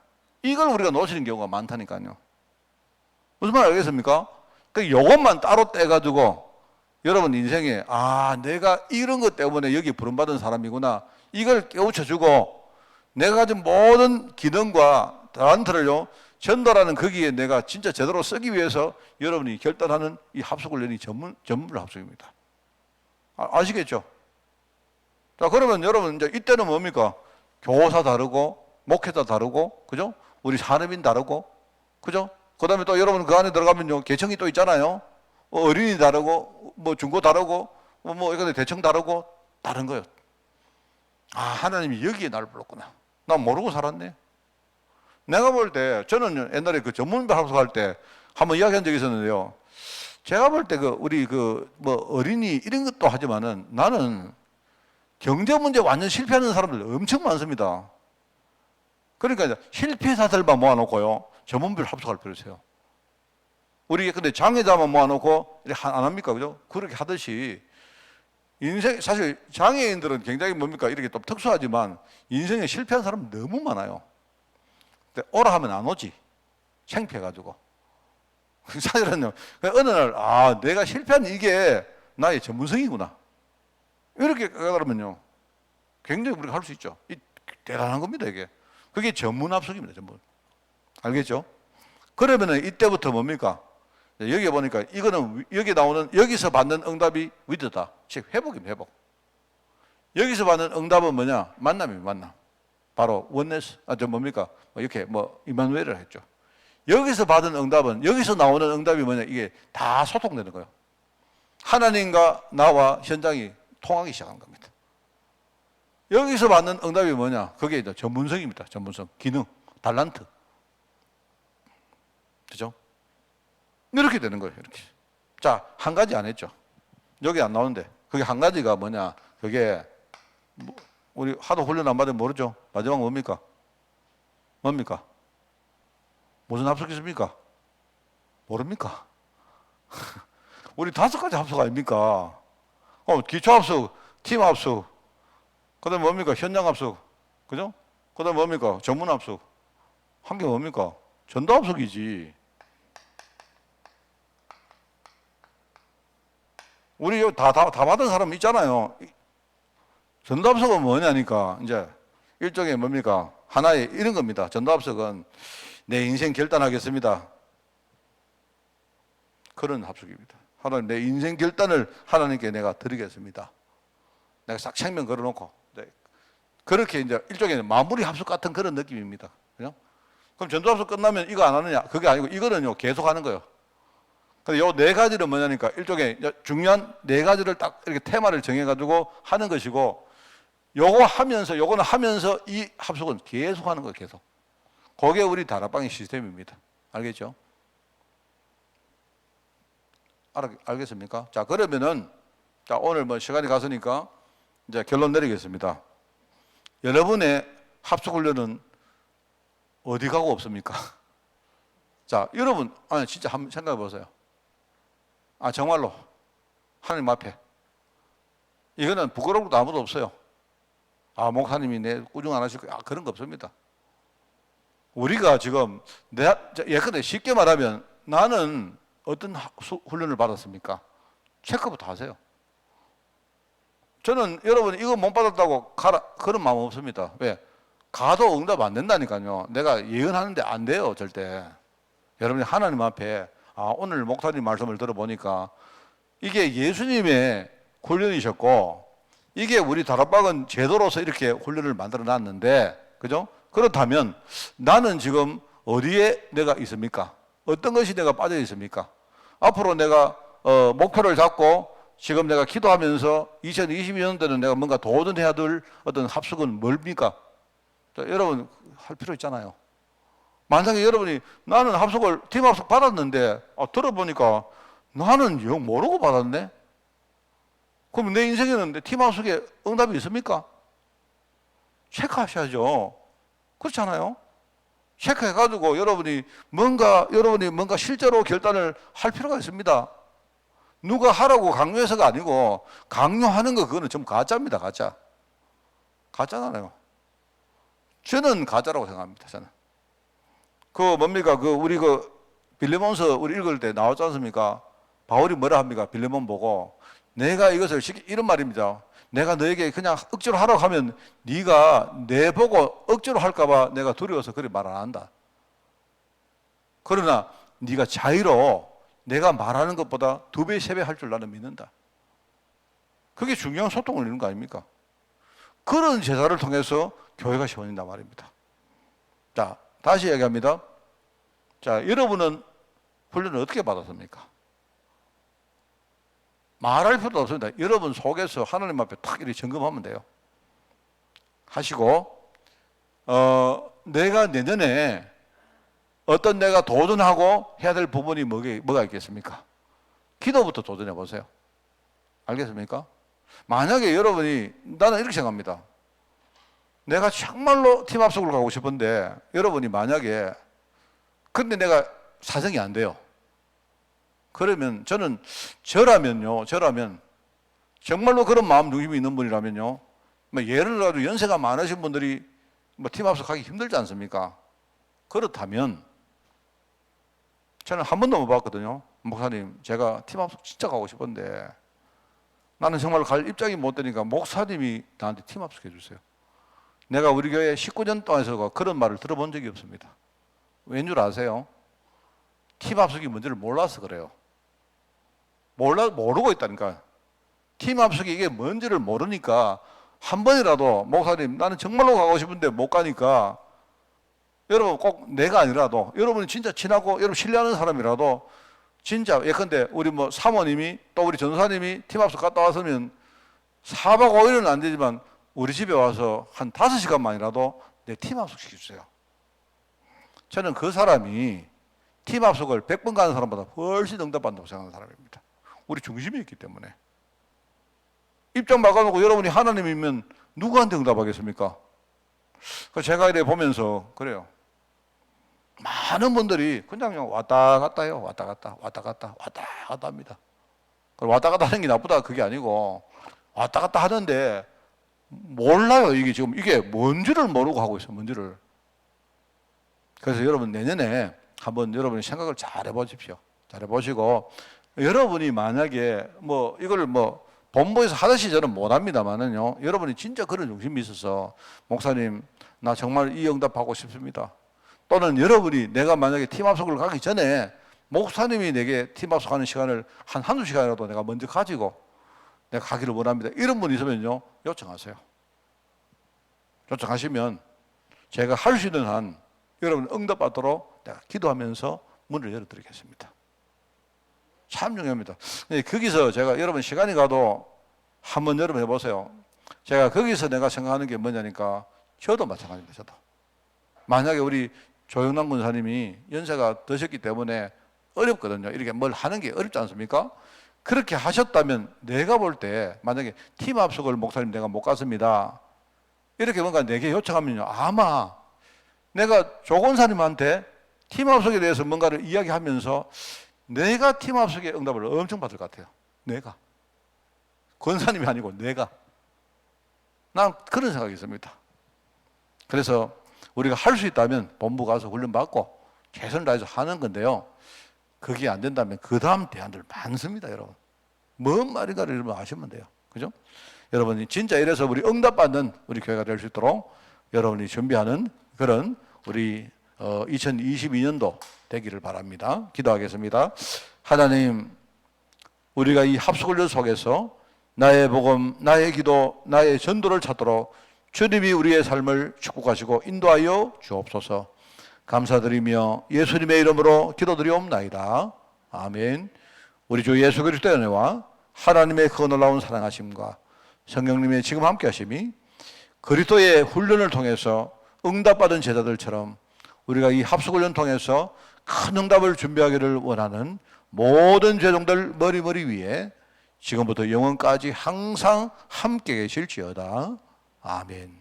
이걸 우리가 놓치는 경우가 많다니까요. 무슨 말 알겠습니까? 그 요것만 따로 떼가지고 여러분 인생에, 아, 내가 이런 것 때문에 여기 부름받은 사람이구나, 이걸 깨우쳐주고 내가 가진 모든 기능과 달란트를요, 전도라는 거기에 내가 진짜 제대로 쓰기 위해서 여러분이 결단하는 이 합숙훈련이 전문 합숙입니다. 아시겠죠? 자, 그러면 여러분 이제 이때는 뭡니까? 교사 다르고 목회자 다르고, 그죠? 우리 산업인 다르고, 그죠? 그 다음에 또 여러분 그 안에 들어가면요, 계층이 또 있잖아요. 어린이 다르고, 뭐 중고 다르고, 뭐 이거 대청 다르고, 다른 거예요. 아, 하나님이 여기에 날 불렀구나. 나 모르고 살았네. 내가 볼 때, 저는 옛날에 그 전문별 합숙할 때 한번 이야기한 적이 있었는데요. 제가 볼 때 우리 뭐 어린이 이런 것도 하지만은 나는 경제 문제 완전 실패하는 사람들 엄청 많습니다. 그러니까 이제 실패사들만 모아놓고요, 전문별 합숙할 필요 있어요. 우리 근데 장애자만 모아놓고 이렇게 안 합니까? 그죠? 그렇게 하듯이 인생, 사실 장애인들은 굉장히 뭡니까? 이렇게 또 특수하지만 인생에 실패한 사람 너무 많아요. 근데 오라 하면 안 오지. 창피해가지고. 사실은요, 어느 날, 아, 내가 실패한 이게 나의 전문성이구나. 이렇게 깨달으면요, 굉장히 우리가 할 수 있죠. 대단한 겁니다, 이게. 그게 전문 합숙입니다, 전문. 알겠죠? 그러면은 이때부터 뭡니까? 여기 보니까 이거는 여기 나오는, 여기서 받는 응답이 위드다. 즉, 회복입니다, 회복. 여기서 받는 응답은 뭐냐? 만남입니다, 만남. 바로 원네스, 뭡니까? 이렇게 이마누엘을 했죠. 여기서 받은 응답은, 여기서 나오는 응답이 뭐냐? 이게 다 소통되는 거예요. 하나님과 나와 현장이 통하기 시작한 겁니다. 여기서 받는 응답이 뭐냐? 그게 이제 전문성입니다. 전문성, 기능, 달란트. 그죠? 이렇게 되는 거예요. 이렇게. 자, 한 가지 안 했죠. 여기 안 나오는데, 그게 한 가지가 뭐냐? 그게 우리 하도 훈련 안 받으면 모르죠. 마지막 뭡니까? 뭡니까? 무슨 합숙 있습니까? 모릅니까? 우리 5가지 합숙 아닙니까? 기초 합숙, 팀 합숙, 그 다음에 뭡니까? 현장 합숙, 그죠? 그 다음에 뭡니까? 전문 합숙. 한 게 뭡니까? 전도 합숙이지. 우리 다 받은 사람 있잖아요. 전도 합숙은 뭐냐니까, 이제 일종의 뭡니까? 하나의 이런 겁니다. 전도 합숙은 내 인생 결단하겠습니다. 그런 합숙입니다. 하나님, 내 인생 결단을 하나님께 내가 드리겠습니다. 내가 싹 책면 걸어놓고. 네. 그렇게 이제 일종의 마무리 합숙 같은 그런 느낌입니다. 그죠? 그럼 전도 합숙 끝나면 이거 안 하느냐? 그게 아니고 이거는요, 계속 하는 거예요. 근데 요 4가지는 뭐냐니까 일종의 중요한 4가지를 딱 이렇게 테마를 정해가지고 하는 것이고, 요거는 하면서 이 합숙은 계속 하는 거예요, 계속. 그게 우리 다락방의 시스템입니다. 알겠죠? 알겠습니까? 자, 그러면은, 자, 오늘 시간이 갔으니까 이제 결론 내리겠습니다. 여러분의 합숙훈련은 어디 가고 없습니까? 자, 여러분, 아니, 진짜 한번 생각해 보세요. 아, 정말로. 하나님 앞에. 이거는 부끄러운 것도 아무도 없어요. 아, 목사님이 내 꾸중 안 하실 거야. 그런 거 없습니다. 우리가 지금, 예컨대 쉽게 말하면 나는 어떤 훈련을 받았습니까? 체크부터 하세요. 저는 여러분 이거 못 받았다고 가라, 그런 마음 없습니다. 왜? 가도 응답 안 된다니까요. 내가 예언하는데 안 돼요, 절대. 여러분이 하나님 앞에, 아, 오늘 목사님 말씀을 들어보니까 이게 예수님의 훈련이셨고, 이게 우리 다락방은 제도로서 이렇게 훈련을 만들어 놨는데, 그죠? 그렇다면 나는 지금 어디에 내가 있습니까? 어떤 것이 내가 빠져 있습니까? 앞으로 내가 목표를 잡고 지금 내가 기도하면서 2022년도에는 내가 뭔가 도전해야 될 어떤 합숙은 뭡니까? 자, 여러분 할 필요 있잖아요. 만약에 여러분이 나는 합숙을 팀 합숙 받았는데 들어보니까 나는 영 모르고 받았네. 그럼 내 인생에는 팀합숙에 응답이 있습니까? 체크하셔야죠. 그렇잖아요. 체크해가지고 여러분이 뭔가 실제로 결단을 할 필요가 있습니다. 누가 하라고 강요해서가 아니고 강요하는 거 그거는 전부 가짜입니다. 가짜잖아요. 저는 가짜라고 생각합니다. 저는 그 뭡니까 우리 빌레몬서 우리 읽을 때 나왔지 않습니까? 바울이 뭐라 합니까? 빌레몬 보고 내가 이것을 이런 말입니다. 내가 너에게 그냥 억지로 하라고 하면 네가 내 보고 억지로 할까봐 내가 두려워서 그리 말 안 한다. 그러나 네가 자유로 내가 말하는 것보다 2배, 3배 할 줄 나는 믿는다. 그게 중요한 소통을 이루는 거 아닙니까? 그런 제사를 통해서 교회가 세워진단 말입니다. 자, 다시 얘기합니다. 자, 여러분은 훈련을 어떻게 받았습니까? 말할 필요도 없습니다. 여러분 속에서 하나님 앞에 탁 이렇게 점검하면 돼요. 하시고, 내가 내년에 어떤 내가 도전하고 해야 될 부분이 뭐가 있겠습니까? 기도부터 도전해 보세요. 알겠습니까? 만약에 여러분이, 나는 이렇게 생각합니다. 내가 정말로 팀합숙을 가고 싶은데, 여러분이 만약에, 근데 내가 사정이 안 돼요. 그러면 저라면 정말로 그런 마음 중심이 있는 분이라면요, 뭐 예를 들어 연세가 많으신 분들이 뭐 팀합숙 하기 힘들지 않습니까? 그렇다면 저는 한 번도 못 봤거든요. 목사님, 제가 팀합숙 진짜 가고 싶은데 나는 정말 갈 입장이 못 되니까 목사님이 나한테 팀합숙 해주세요. 내가 우리 교회 19년 동안에서 그런 말을 들어본 적이 없습니다. 왠 줄 아세요? 팀합숙이 뭔지를 몰라서 그래요. 모르고 있다니까. 팀합숙이 이게 뭔지를 모르니까 한 번이라도 목사님 나는 정말로 가고 싶은데 못 가니까 여러분 꼭 내가 아니라도 여러분이 진짜 친하고 여러분 신뢰하는 사람이라도 진짜 예컨대 우리 뭐 사모님이 또 우리 전사님이 팀합숙 갔다 왔으면 4박 5일은 안 되지만 우리 집에 와서 한 5시간만이라도 내 팀합숙 시켜주세요. 저는 그 사람이 팀합숙을 100번 가는 사람보다 훨씬 응답받는다고 생각하는 사람입니다. 우리 중심이 있기 때문에. 입장 바꿔놓고 여러분이 하나님이면 누구한테 응답하겠습니까? 제가 이래 보면서 그래요. 많은 분들이 그냥 왔다 갔다 해요. 왔다 갔다 합니다. 왔다 갔다 하는 게 나쁘다 그게 아니고 왔다 갔다 하는데 몰라요. 이게 지금 이게 뭔지를 모르고 하고 있어요. 뭔지를. 그래서 여러분 내년에 한번 여러분이 생각을 잘 해보십시오. 잘 해보시고 여러분이 만약에 뭐 이걸 뭐 본부에서 하듯이 저는 못합니다만은요. 여러분이 진짜 그런 중심이 있어서 목사님 나 정말 이 응답하고 싶습니다. 또는 여러분이 내가 만약에 팀합숙을 가기 전에 목사님이 내게 팀합숙 하는 시간을 한두 시간이라도 내가 먼저 가지고 내가 가기를 원합니다. 이런 분 있으면요. 요청하세요. 요청하시면 제가 할 수 있는 한 여러분 응답받도록 내가 기도하면서 문을 열어드리겠습니다. 참 중요합니다. 거기서 제가 여러분 시간이 가도 한번 여러분 해보세요. 제가 거기서 내가 생각하는 게 뭐냐니까 저도 마찬가지입니다. 저도. 만약에 우리 조영남 군사님이 연세가 드셨기 때문에 어렵거든요. 이렇게 뭘 하는 게 어렵지 않습니까? 그렇게 하셨다면 내가 볼 때 만약에 팀합숙을 목사님 내가 못 갔습니다. 이렇게 뭔가 내게 요청하면요. 아마 내가 조 권사님한테 팀합숙에 대해서 뭔가를 이야기하면서 내가 팀합숙의 응답을 엄청 받을 것 같아요. 내가. 권사님이 아니고 내가. 난 그런 생각이 있습니다. 그래서 우리가 할 수 있다면 본부 가서 훈련받고 최선을 다해서 하는 건데요. 그게 안 된다면 그 다음 대안들 많습니다, 여러분. 뭔 말인가를 여러분 아시면 돼요. 그죠? 여러분이 진짜 이래서 우리 응답받는 우리 교회가 될 수 있도록 여러분이 준비하는 그런 우리 2022년도 되기를 바랍니다. 기도하겠습니다. 하나님, 우리가 이 합숙훈련 속에서 나의 복음, 나의 기도, 나의 전도를 찾도록 주님이 우리의 삶을 축복하시고 인도하여 주옵소서. 감사드리며 예수님의 이름으로 기도드리옵나이다. 아멘. 우리 주 예수 그리스도의 은혜와 하나님의 그 놀라운 사랑하심과 성령님의 지금 함께 하심이 그리스도의 훈련을 통해서 응답받은 제자들처럼 우리가 이 합숙훈련 통해서 큰 응답을 준비하기를 원하는 모든 죄종들 머리 위에 지금부터 영원까지 항상 함께 계실지어다. 아멘.